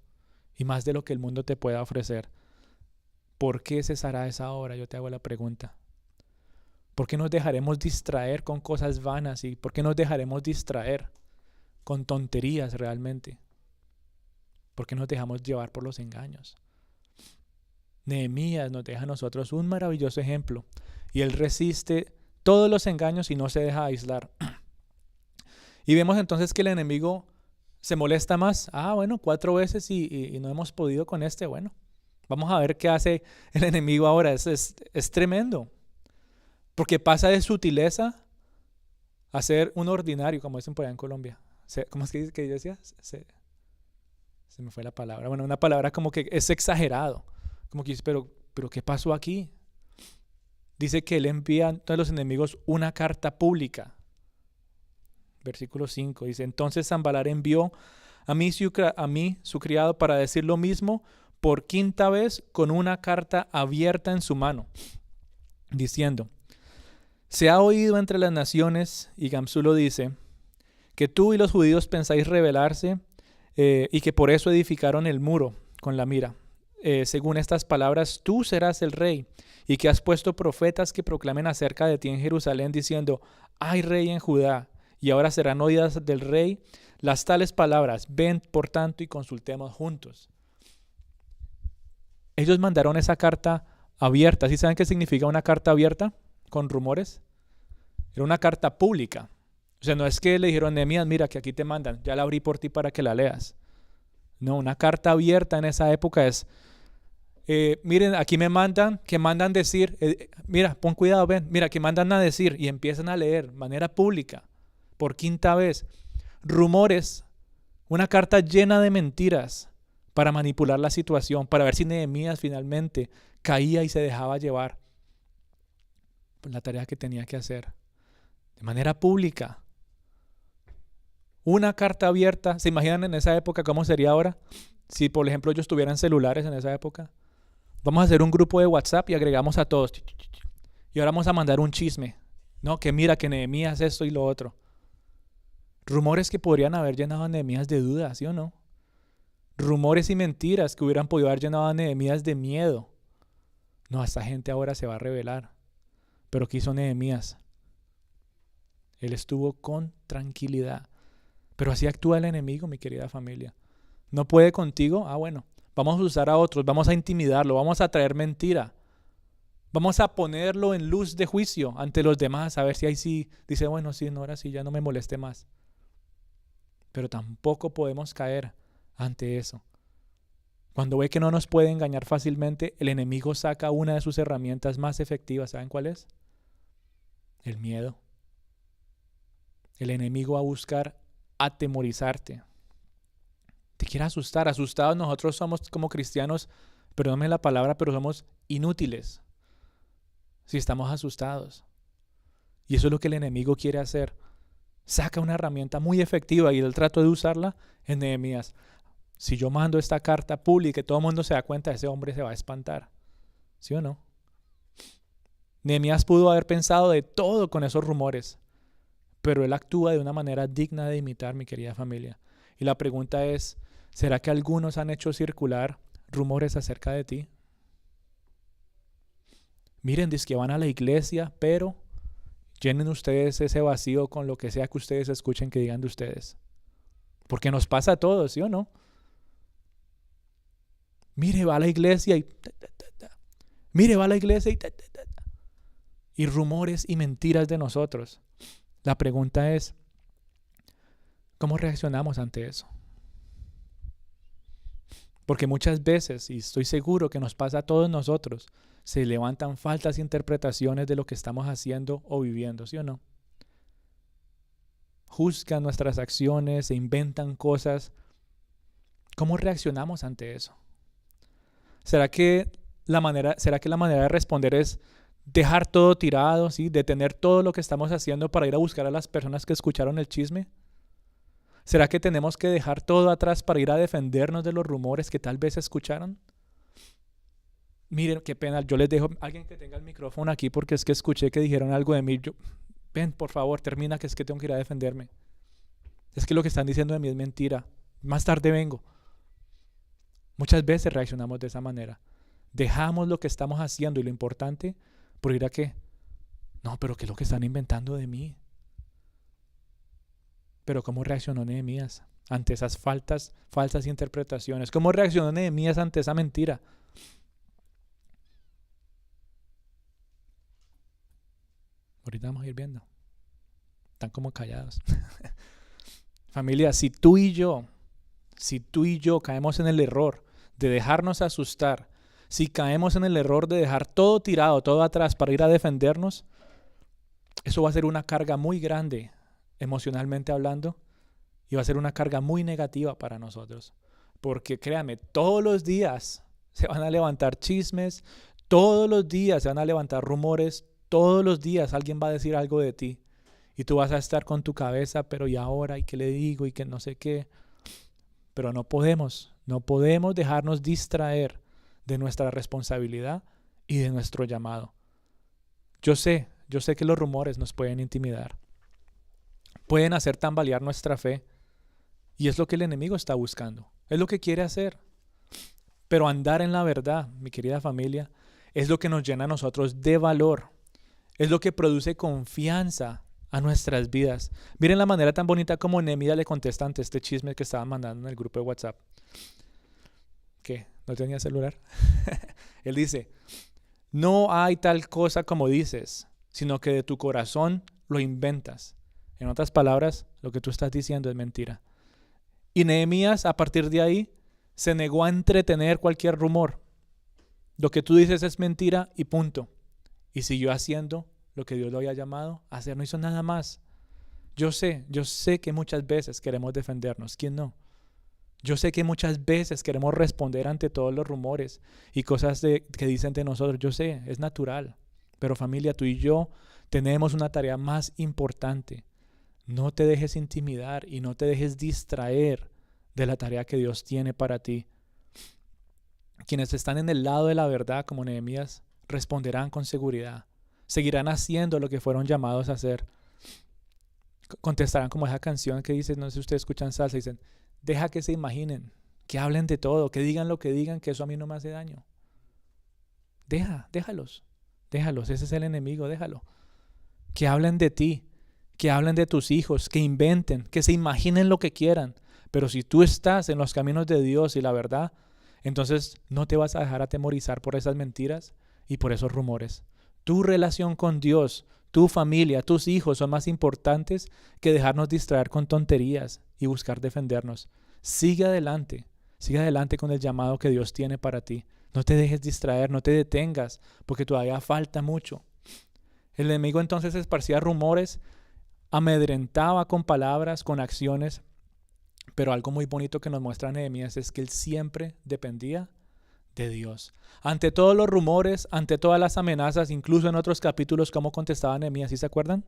y más de lo que el mundo te pueda ofrecer. ¿Por qué cesará esa obra? Yo te hago la pregunta. ¿Por qué nos dejaremos distraer con cosas vanas y por qué nos dejaremos distraer con tonterías realmente? ¿Por qué nos dejamos llevar por los engaños? Nehemías nos deja a nosotros un maravilloso ejemplo y él resiste todos los engaños y no se deja aislar. Y vemos entonces que el enemigo se molesta más. 4 veces y no hemos podido con este. Bueno, vamos a ver qué hace el enemigo ahora. Es tremendo. Porque pasa de sutileza a ser un ordinario, como dicen por allá en Colombia. ¿Cómo es que yo decía? Se me fue la palabra. Bueno, una palabra como que es exagerado. Como que dice, pero ¿qué pasó aquí? Dice que él envía a los enemigos una carta pública. Versículo 5 dice, entonces Sanbalat envió a mí, su criado, para decir lo mismo por quinta vez con una carta abierta en su mano, diciendo, se ha oído entre las naciones, y Gamsulo dice, que tú y los judíos pensáis rebelarse y que por eso edificaron el muro con la mira. Según estas palabras, tú serás el rey, y que has puesto profetas que proclamen acerca de ti en Jerusalén, diciendo, hay rey en Judá, y ahora serán oídas del rey las tales palabras, ven por tanto y consultemos juntos. Ellos mandaron esa carta abierta. ¿Sí saben qué significa una carta abierta con rumores? Era una carta pública. O sea, no es que le dijeron, Nehemías, mira que aquí te mandan, ya la abrí por ti para que la leas. No, una carta abierta en esa época es, miren, aquí me mandan, que mandan decir, mira, pon cuidado, ven, mira, que mandan a decir, y empiezan a leer de manera pública, por quinta vez, rumores, una carta llena de mentiras para manipular la situación, para ver si Nehemías finalmente caía y se dejaba llevar por la tarea que tenía que hacer, de manera pública. Una carta abierta. ¿Se imaginan en esa época cómo sería ahora? Si, por ejemplo, ellos tuvieran celulares en esa época. Vamos a hacer un grupo de WhatsApp y agregamos a todos. Y ahora vamos a mandar un chisme. No, que mira, que Nehemías esto y lo otro. Rumores que podrían haber llenado a Nehemías de dudas, ¿sí o no? Rumores y mentiras que hubieran podido haber llenado a Nehemías de miedo. No, esta gente ahora se va a rebelar. Pero ¿qué hizo Nehemías? Él estuvo con tranquilidad. Pero así actúa el enemigo, mi querida familia. ¿No puede contigo? Ah, bueno, vamos a usar a otros, vamos a intimidarlo, vamos a traer mentira. Vamos a ponerlo en luz de juicio ante los demás, a ver si ahí sí dice, bueno, sí, no, ahora sí, ya no me moleste más. Pero tampoco podemos caer ante eso. Cuando ve que no nos puede engañar fácilmente, el enemigo saca una de sus herramientas más efectivas. ¿Saben cuál es? El miedo. El enemigo va a buscar atemorizarte. Te quiere asustar. Asustados nosotros somos como cristianos, perdóname la palabra, pero somos inútiles si estamos asustados. Y eso es lo que el enemigo quiere hacer. Saca una herramienta muy efectiva y él trató de usarla en Nehemías. Si yo mando esta carta pública y todo el mundo se da cuenta, ese hombre se va a espantar. ¿Sí o no? Nehemías pudo haber pensado de todo con esos rumores, pero él actúa de una manera digna de imitar, mi querida familia. Y la pregunta es, ¿será que algunos han hecho circular rumores acerca de ti? Miren, dice que van a la iglesia, pero llenen ustedes ese vacío con lo que sea que ustedes escuchen que digan de ustedes. Porque nos pasa a todos, ¿sí o no? Mire, va a la iglesia y... Mire, va a la iglesia y... Y rumores y mentiras de nosotros. La pregunta es, ¿cómo reaccionamos ante eso? Porque muchas veces, y estoy seguro que nos pasa a todos nosotros, se levantan falsas interpretaciones de lo que estamos haciendo o viviendo, ¿sí o no? Juzgan nuestras acciones, se inventan cosas. ¿Cómo reaccionamos ante eso? ¿Será que la manera de responder es dejar todo tirado, ¿sí? Detener todo lo que estamos haciendo para ir a buscar a las personas que escucharon el chisme? ¿Será que tenemos que dejar todo atrás para ir a defendernos de los rumores que tal vez escucharon? Miren, qué pena, yo les dejo a alguien que tenga el micrófono aquí porque es que escuché que dijeron algo de mí. Ven, por favor, termina, que es que tengo que ir a defenderme. Es que lo que están diciendo de mí es mentira. Más tarde vengo. Muchas veces reaccionamos de esa manera. Dejamos lo que estamos haciendo y lo importante por ir a qué. No, pero ¿qué es lo que están inventando de mí? Pero ¿cómo reaccionó Nehemías ante esas falsas interpretaciones? ¿Cómo reaccionó Nehemías ante esa mentira? Ahorita vamos a ir viendo. Están como callados. Familia, si tú y yo caemos en el error de dejarnos asustar, si caemos en el error de dejar todo tirado, todo atrás para ir a defendernos, eso va a ser una carga muy grande emocionalmente hablando y va a ser una carga muy negativa para nosotros. Porque créanme, todos los días se van a levantar chismes, todos los días se van a levantar rumores, todos los días alguien va a decir algo de ti. Y tú vas a estar con tu cabeza, pero ¿y ahora? ¿Y qué le digo? ¿Y qué no sé qué? Pero no podemos dejarnos distraer de nuestra responsabilidad y de nuestro llamado. Yo sé que los rumores nos pueden intimidar, pueden hacer tambalear nuestra fe, y es lo que el enemigo está buscando, es lo que quiere hacer. Pero andar en la verdad, mi querida familia, es lo que nos llena a nosotros de valor, es lo que produce confianza a nuestras vidas. Miren la manera tan bonita como Nehemías le contesta ante este chisme que estaban mandando en el grupo de WhatsApp. ¿Qué? ¿No tenía celular? Él dice, no hay tal cosa como dices, sino que de tu corazón lo inventas. En otras palabras, lo que tú estás diciendo es mentira. Y Nehemías, a partir de ahí, se negó a entretener cualquier rumor. Lo que tú dices es mentira y punto. Y siguió haciendo lo que Dios lo había llamado a hacer. No hizo nada más. Yo sé que muchas veces queremos defendernos. ¿Quién no? Yo sé que muchas veces queremos responder ante todos los rumores y cosas que dicen de nosotros. Yo sé, es natural. Pero familia, tú y yo tenemos una tarea más importante. No te dejes intimidar y no te dejes distraer de la tarea que Dios tiene para ti. Quienes están en el lado de la verdad, como Nehemías, responderán con seguridad. Seguirán haciendo lo que fueron llamados a hacer. Contestarán como esa canción que dice, no sé si ustedes escuchan salsa, dicen, deja que se imaginen, que hablen de todo, que digan lo que digan, que eso a mí no me hace daño. Déjalos, ese es el enemigo, déjalo. Que hablen de ti, que hablen de tus hijos, que inventen, que se imaginen lo que quieran. Pero si tú estás en los caminos de Dios y la verdad, entonces no te vas a dejar atemorizar por esas mentiras y por esos rumores. Tu relación con Dios, tu familia, tus hijos son más importantes que dejarnos distraer con tonterías y buscar defendernos. Sigue adelante con el llamado que Dios tiene para ti. No te dejes distraer, no te detengas, porque todavía falta mucho. El enemigo entonces esparcía rumores, amedrentaba con palabras, con acciones, pero algo muy bonito que nos muestra Nehemías es que él siempre dependía de Dios. Ante todos los rumores, ante todas las amenazas, incluso en otros capítulos, ¿cómo contestaba Nehemías? ¿Sí se acuerdan?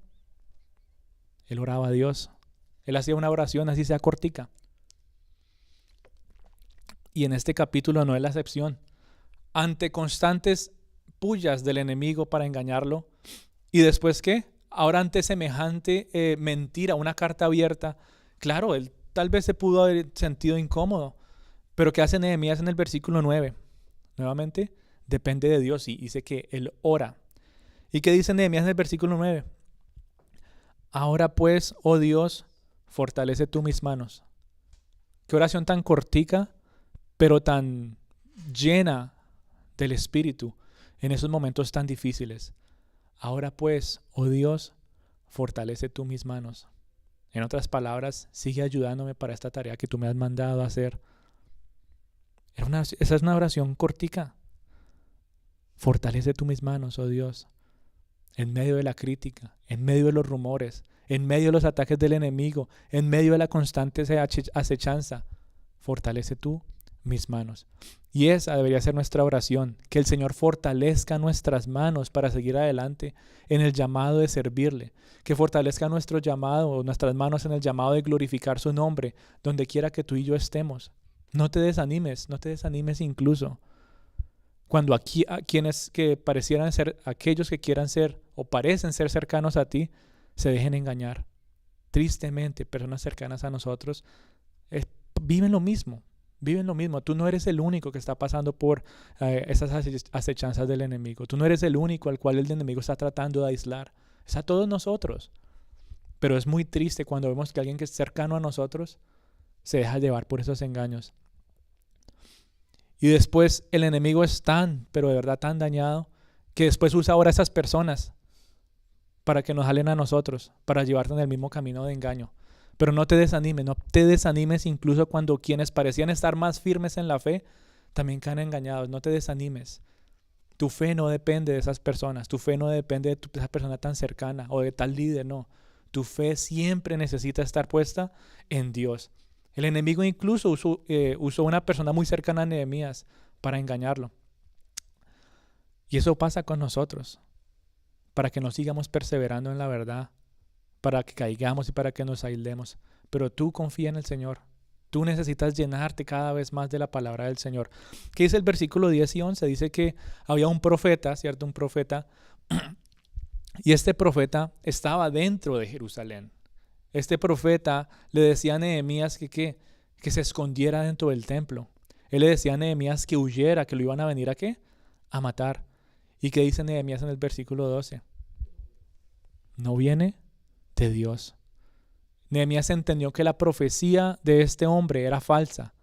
Él oraba a Dios. Él hacía una oración, así sea cortica. Y en este capítulo no es la excepción. Ante constantes pullas del enemigo para engañarlo. ¿Y después qué? Ahora ante semejante mentira, una carta abierta. Claro, él tal vez se pudo haber sentido incómodo. Pero ¿qué hace Nehemías en el versículo 9? Nuevamente, depende de Dios y dice que él ora. ¿Y qué dice Nehemías en el versículo 9? Ahora pues, oh Dios, fortalece tú mis manos. Qué oración tan cortica, pero tan llena del Espíritu en esos momentos tan difíciles. Ahora pues, oh Dios, fortalece tú mis manos. En otras palabras, sigue ayudándome para esta tarea que tú me has mandado a hacer. Esa es una oración cortica. Fortalece tú mis manos, oh Dios, en medio de la crítica, en medio de los rumores, en medio de los ataques del enemigo, en medio de la constante acechanza. Fortalece tú mis manos. Y esa debería ser nuestra oración, que el Señor fortalezca nuestras manos para seguir adelante en el llamado de servirle, que fortalezca nuestro llamado, nuestras manos en el llamado de glorificar su nombre, donde quiera que tú y yo estemos. No te desanimes incluso cuando aquí a quienes que parecieran ser, aquellos que quieran ser o parecen ser cercanos a ti, se dejen engañar. Tristemente, personas cercanas a nosotros viven lo mismo. Tú no eres el único que está pasando por esas acechanzas del enemigo. Tú no eres el único al cual el enemigo está tratando de aislar. Es a todos nosotros. Pero es muy triste cuando vemos que alguien que es cercano a nosotros se deja llevar por esos engaños. Y después el enemigo es pero de verdad tan dañado, que después usa ahora a esas personas para que nos jalen a nosotros, para llevarnos en el mismo camino de engaño. Pero no te desanimes incluso cuando quienes parecían estar más firmes en la fe, también caen engañados. No te desanimes. Tu fe no depende de esas personas, tu fe no depende de esa persona tan cercana o de tal líder, no. Tu fe siempre necesita estar puesta en Dios. El enemigo incluso usó una persona muy cercana a Nehemías para engañarlo. Y eso pasa con nosotros, para que no sigamos perseverando en la verdad, para que caigamos y para que nos aislemos. Pero tú confía en el Señor. Tú necesitas llenarte cada vez más de la palabra del Señor. ¿Qué dice el versículo 10 y 11? Dice que había un profeta, ¿cierto? Un profeta. Y este profeta estaba dentro de Jerusalén. Este profeta le decía a Nehemías que se escondiera dentro del templo. Él le decía a Nehemías que huyera, que lo iban a venir ¿a qué? A matar. ¿Y qué dice Nehemías en el versículo 12? No viene de Dios. Nehemías entendió que la profecía de este hombre era falsa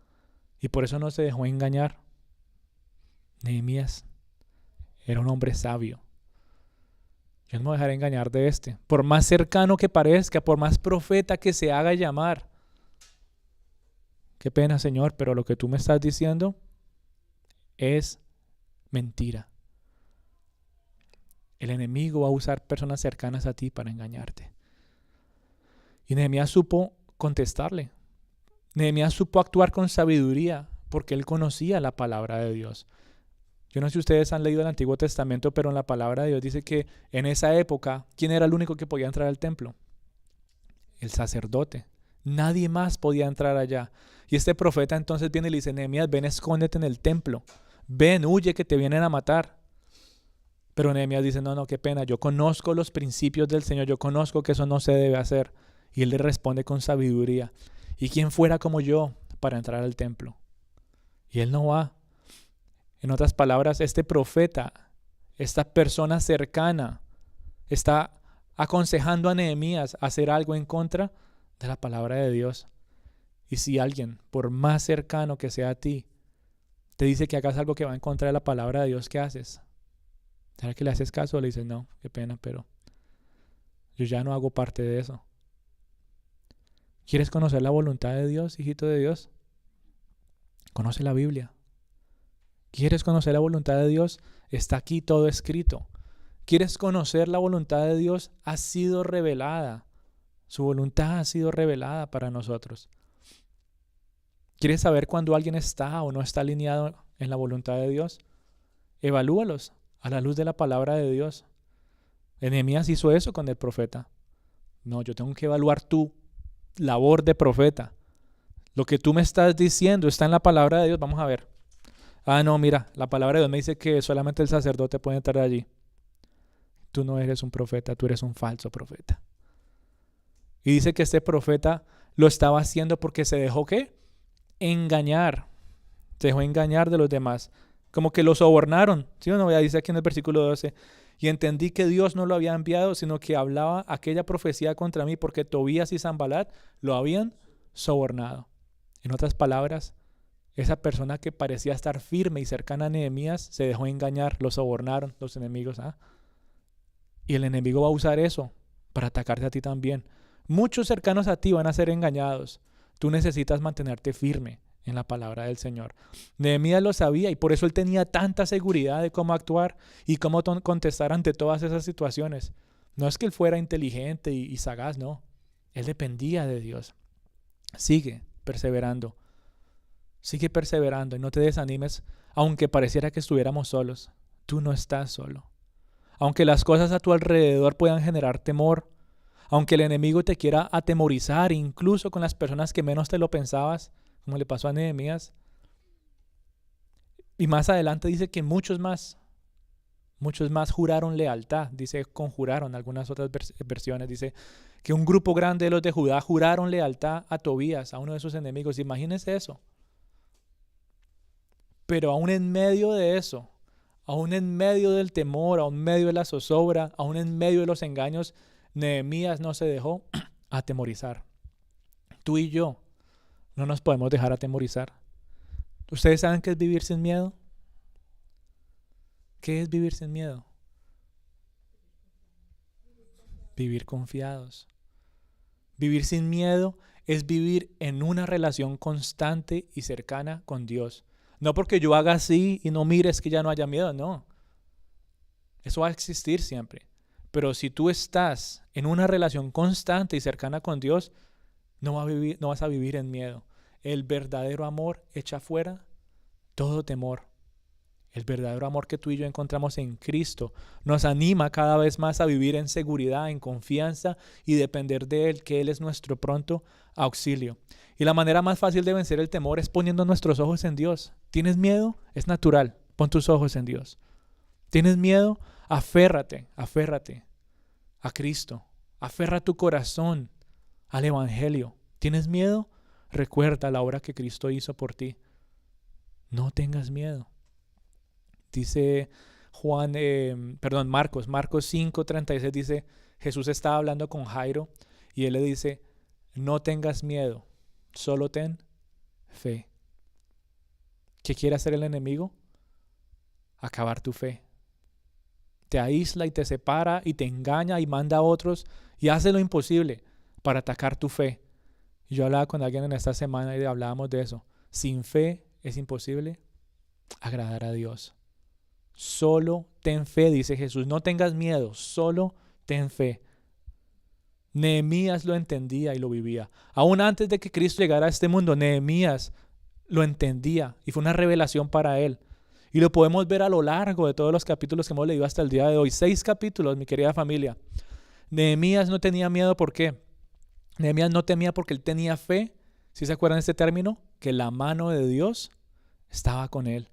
y por eso no se dejó engañar. Nehemías era un hombre sabio. Yo no me dejaré engañar de este. Por más cercano que parezca, por más profeta que se haga llamar. Qué pena, Señor, pero lo que tú me estás diciendo es mentira. El enemigo va a usar personas cercanas a ti para engañarte. Y Nehemías supo contestarle. Nehemías supo actuar con sabiduría porque él conocía la palabra de Dios. Yo no sé si ustedes han leído el Antiguo Testamento, pero en la palabra de Dios dice que en esa época, ¿quién era el único que podía entrar al templo? El sacerdote. Nadie más podía entrar allá. Y este profeta entonces viene y le dice, Nehemías, ven, escóndete en el templo. Ven, huye, que te vienen a matar. Pero Nehemías dice, no, qué pena, yo conozco los principios del Señor, yo conozco que eso no se debe hacer. Y él le responde con sabiduría. ¿Y quién fuera como yo para entrar al templo? Y él no va. En otras palabras, este profeta, esta persona cercana, está aconsejando a Nehemías a hacer algo en contra de la palabra de Dios. Y si alguien, por más cercano que sea a ti, te dice que hagas algo que va en contra de la palabra de Dios, ¿qué haces? ¿Será que le haces caso o le dices, no, qué pena, pero yo ya no hago parte de eso? ¿Quieres conocer la voluntad de Dios, hijito de Dios? Conoce la Biblia. ¿Quieres conocer la voluntad de Dios? Está aquí todo escrito. ¿Quieres conocer la voluntad de Dios? Ha sido revelada. Su voluntad ha sido revelada para nosotros. ¿Quieres saber cuándo alguien está o no está alineado en la voluntad de Dios? Evalúalos a la luz de la palabra de Dios. Nehemías hizo eso con el profeta. No, yo tengo que evaluar tu labor de profeta. Lo que tú me estás diciendo está en la palabra de Dios. Vamos a ver. No, mira, la palabra de Dios me dice que solamente el sacerdote puede entrar allí. Tú no eres un profeta, tú eres un falso profeta. Y dice que este profeta lo estaba haciendo porque se dejó ¿qué? Engañar. Se dejó engañar de los demás. Como que lo sobornaron. ¿Sí o no? Ya dice aquí en el versículo 12. Y entendí que Dios no lo había enviado, sino que hablaba aquella profecía contra mí porque Tobías y Sanbalat lo habían sobornado. En otras palabras, esa persona que parecía estar firme y cercana a Nehemías se dejó engañar, lo sobornaron los enemigos. Y el enemigo va a usar eso para atacarte a ti también. Muchos cercanos a ti van a ser engañados. Tú necesitas mantenerte firme en la palabra del Señor. Nehemías lo sabía y por eso él tenía tanta seguridad de cómo actuar y cómo contestar ante todas esas situaciones. No es que él fuera inteligente y sagaz, no. Él dependía de Dios. Sigue perseverando. Sigue perseverando y no te desanimes, aunque pareciera que estuviéramos solos. Tú no estás solo. Aunque las cosas a tu alrededor puedan generar temor, aunque el enemigo te quiera atemorizar, incluso con las personas que menos te lo pensabas, como le pasó a Nehemías. Y más adelante dice que muchos más juraron lealtad. Dice conjuraron, algunas otras versiones. Dice que un grupo grande de los de Judá juraron lealtad a Tobías, a uno de sus enemigos. Imagínense eso. Pero aún en medio de eso, aún en medio del temor, aún en medio de la zozobra, aún en medio de los engaños, Nehemías no se dejó atemorizar. Tú y yo no nos podemos dejar atemorizar. ¿Ustedes saben qué es vivir sin miedo? ¿Qué es vivir sin miedo? Vivir confiados. Vivir sin miedo es vivir en una relación constante y cercana con Dios. No porque yo haga así y no mires que ya no haya miedo, no. Eso va a existir siempre. Pero si tú estás en una relación constante y cercana con Dios, no vas a vivir en miedo. El verdadero amor echa fuera todo temor. El verdadero amor que tú y yo encontramos en Cristo nos anima cada vez más a vivir en seguridad, en confianza y depender de Él, que Él es nuestro pronto auxilio. Y la manera más fácil de vencer el temor es poniendo nuestros ojos en Dios. ¿Tienes miedo? Es natural. Pon tus ojos en Dios. ¿Tienes miedo? Aférrate a Cristo. Aferra tu corazón al Evangelio. ¿Tienes miedo? Recuerda la obra que Cristo hizo por ti. No tengas miedo. Dice Marcos 5:36 dice, Jesús estaba hablando con Jairo y él le dice, no tengas miedo, solo ten fe. ¿Qué quiere hacer el enemigo? Acabar tu fe. Te aísla y te separa y te engaña y manda a otros y hace lo imposible para atacar tu fe. Yo hablaba con alguien en esta semana y hablábamos de eso. Sin fe es imposible agradar a Dios. Solo ten fe, dice Jesús. No tengas miedo, solo ten fe. Nehemías lo entendía y lo vivía. Aún antes de que Cristo llegara a este mundo, Nehemías lo entendía y fue una revelación para él. Y lo podemos ver a lo largo de todos los capítulos que hemos leído hasta el día de hoy. 6 capítulos, mi querida familia. Nehemías no tenía miedo, ¿por qué? Nehemías no temía porque él tenía fe. ¿Sí se acuerdan de este término? Que la mano de Dios estaba con él.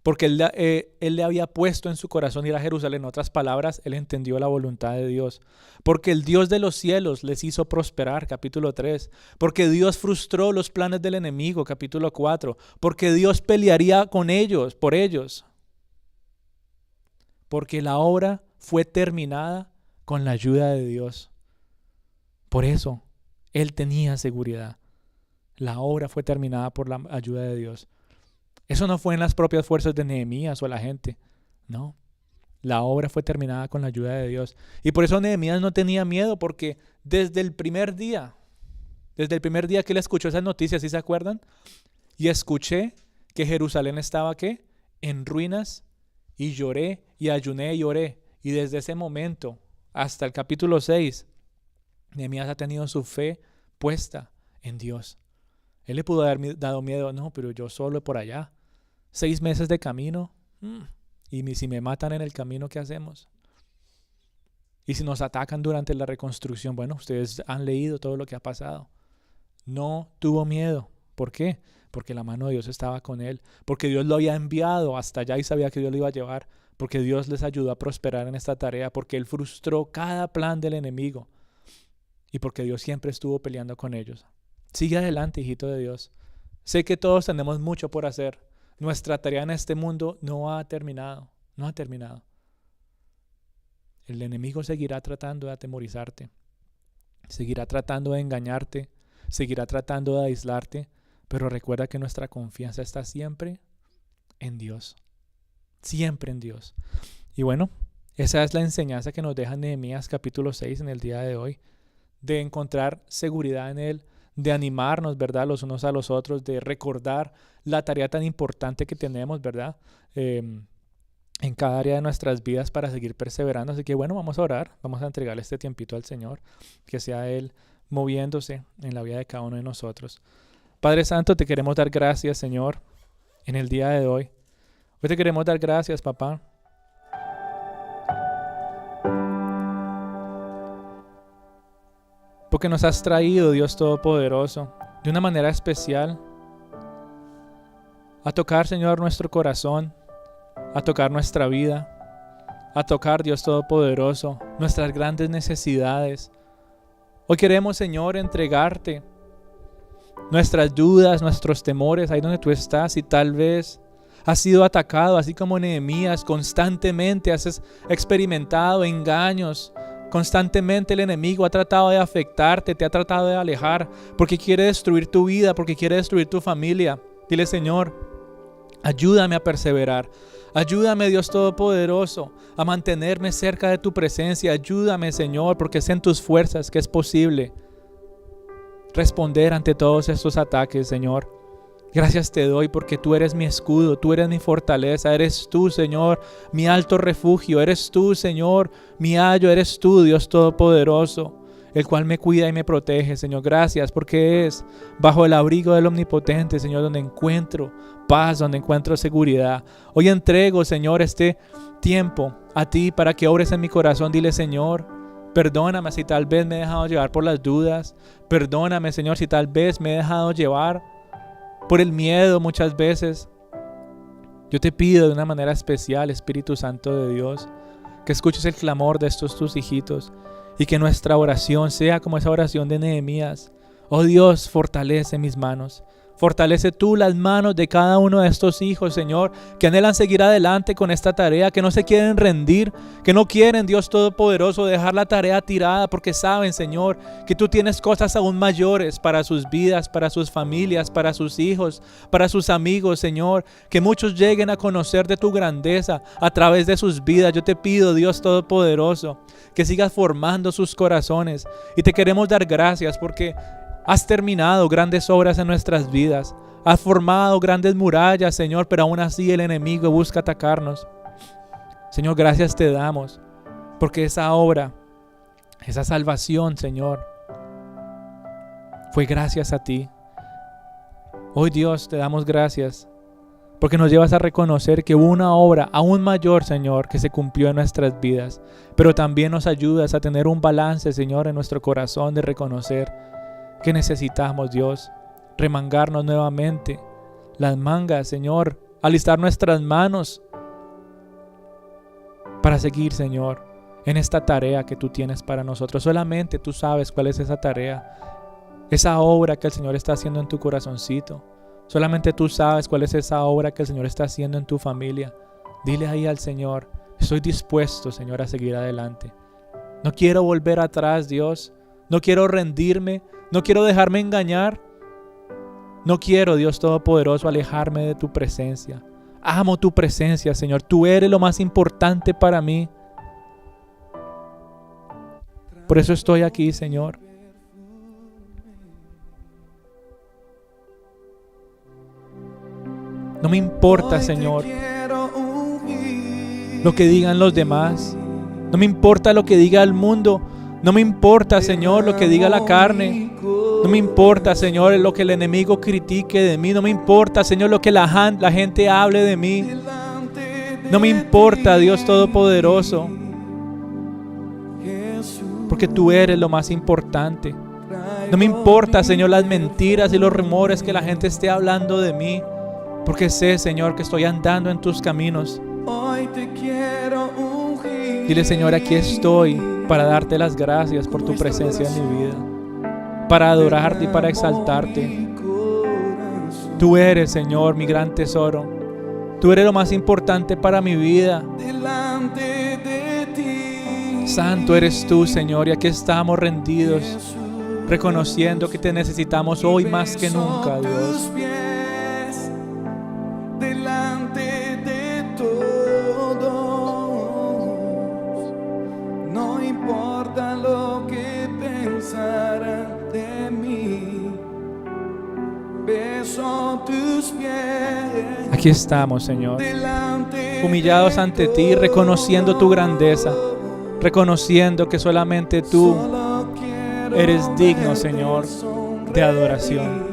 Porque él le había puesto en su corazón ir a Jerusalén. En otras palabras, él entendió la voluntad de Dios. Porque el Dios de los cielos les hizo prosperar, capítulo 3. Porque Dios frustró los planes del enemigo, capítulo 4. Porque Dios pelearía con ellos, por ellos. Porque la obra fue terminada con la ayuda de Dios. Por eso, él tenía seguridad. La obra fue terminada por la ayuda de Dios. Eso no fue en las propias fuerzas de Nehemías o la gente. No. La obra fue terminada con la ayuda de Dios. Y por eso Nehemías no tenía miedo, porque desde el primer día que él escuchó esas noticias, ¿sí se acuerdan? Y escuché que Jerusalén estaba, ¿qué? En ruinas, y lloré y ayuné y oré. Y desde ese momento hasta el capítulo 6, Nehemías ha tenido su fe puesta en Dios. Él le pudo haber dado miedo, no, pero yo solo por allá, 6 meses de camino, y si me matan en el camino, ¿qué hacemos? Y si nos atacan durante la reconstrucción, bueno, ustedes han leído todo lo que ha pasado. No tuvo miedo. ¿Por qué? Porque la mano de Dios estaba con él, porque Dios lo había enviado hasta allá y sabía que Dios lo iba a llevar, porque Dios les ayudó a prosperar en esta tarea, porque Él frustró cada plan del enemigo y porque Dios siempre estuvo peleando con ellos. Sigue adelante, hijito de Dios. Sé que todos tenemos mucho por hacer. Nuestra tarea en este mundo no ha terminado. No ha terminado. El enemigo seguirá tratando de atemorizarte. Seguirá tratando de engañarte. Seguirá tratando de aislarte. Pero recuerda que nuestra confianza está siempre en Dios. Siempre en Dios. Y bueno, esa es la enseñanza que nos deja Nehemías capítulo 6 en el día de hoy. De encontrar seguridad en Él. De animarnos, ¿verdad? Los unos a los otros, de recordar la tarea tan importante que tenemos, ¿verdad? En cada área de nuestras vidas para seguir perseverando. Así que bueno, vamos a orar, vamos a entregarle este tiempito al Señor, que sea Él moviéndose en la vida de cada uno de nosotros. Padre Santo, te queremos dar gracias, Señor, en el día de hoy. Hoy te queremos dar gracias, papá. Porque nos has traído, Dios Todopoderoso, de una manera especial, a tocar, Señor, nuestro corazón, a tocar nuestra vida, a tocar, Dios Todopoderoso, nuestras grandes necesidades. Hoy queremos, Señor, entregarte nuestras dudas, nuestros temores, ahí donde tú estás, y tal vez has sido atacado, así como Nehemías, constantemente has experimentado engaños. Constantemente el enemigo ha tratado de afectarte, te ha tratado de alejar, porque quiere destruir tu vida, porque quiere destruir tu familia. Dile, Señor, ayúdame a perseverar. Ayúdame, Dios Todopoderoso, a mantenerme cerca de tu presencia. Ayúdame, Señor, porque es en tus fuerzas que es posible responder ante todos estos ataques, Señor. Gracias te doy porque tú eres mi escudo, tú eres mi fortaleza, eres tú, Señor, mi alto refugio, eres tú, Señor, mi ayo, eres tú, Dios Todopoderoso. el cual me cuida y me protege, Señor. Gracias porque es bajo el abrigo del Omnipotente, Señor, donde encuentro paz, donde encuentro seguridad. Hoy entrego, Señor, este tiempo a ti para que obres en mi corazón. Dile, Señor, perdóname si tal vez me he dejado llevar por las dudas. Perdóname, Señor, si tal vez me he dejado llevar por el miedo muchas veces. Yo te pido de una manera especial, Espíritu Santo de Dios, que escuches el clamor de estos tus hijitos y que nuestra oración sea como esa oración de Nehemías. Oh Dios, fortalece mis manos. Fortalece tú las manos de cada uno de estos hijos, Señor, que anhelan seguir adelante con esta tarea, que no se quieren rendir, que no quieren, Dios Todopoderoso, dejar la tarea tirada, porque saben, Señor, que tú tienes cosas aún mayores para sus vidas, para sus familias, para sus hijos, para sus amigos, Señor, que muchos lleguen a conocer de tu grandeza a través de sus vidas. Yo te pido, Dios Todopoderoso, que sigas formando sus corazones, y te queremos dar gracias porque has terminado grandes obras en nuestras vidas. Has formado grandes murallas, Señor, pero aún así el enemigo busca atacarnos. Señor, gracias te damos, porque esa obra, esa salvación, Señor, fue gracias a ti. Hoy, Dios, te damos gracias, porque nos llevas a reconocer que hubo una obra aún mayor, Señor, que se cumplió en nuestras vidas. Pero también nos ayudas a tener un balance, Señor, en nuestro corazón de reconocer que necesitamos, Dios, remangarnos nuevamente las mangas, Señor, alistar nuestras manos para seguir, Señor, en esta tarea que tú tienes para nosotros. Solamente tú sabes cuál es esa tarea, esa obra que el Señor está haciendo en tu corazoncito. Solamente tú sabes cuál es esa obra que el Señor está haciendo en tu familia. Dile ahí al Señor, estoy dispuesto, Señor, a seguir adelante. No quiero volver atrás, Dios. No quiero rendirme. No quiero dejarme engañar. No quiero, Dios Todopoderoso, alejarme de tu presencia. Amo tu presencia, Señor. Tú eres lo más importante para mí. Por eso estoy aquí, Señor. No me importa, Señor, lo que digan los demás. No me importa lo que diga el mundo. No me importa, Señor, lo que diga la carne. No me importa, Señor, lo que el enemigo critique de mí. No me importa, Señor, lo que la gente hable de mí. No me importa, Dios Todopoderoso, porque tú eres lo más importante. No me importa, Señor, las mentiras y los rumores que la gente esté hablando de mí, porque sé, Señor, que estoy andando en tus caminos. Dile, Señor, aquí estoy para darte las gracias por tu presencia en mi vida, para adorarte y para exaltarte. Tú eres, Señor, mi gran tesoro. Tú eres lo más importante para mi vida. Santo eres tú, Señor, y aquí estamos rendidos, reconociendo que te necesitamos hoy más que nunca, Dios. De mí, beso tus pies. Aquí estamos, Señor, humillados ante ti, reconociendo tu grandeza, reconociendo que solamente tú eres digno, Señor, de adoración.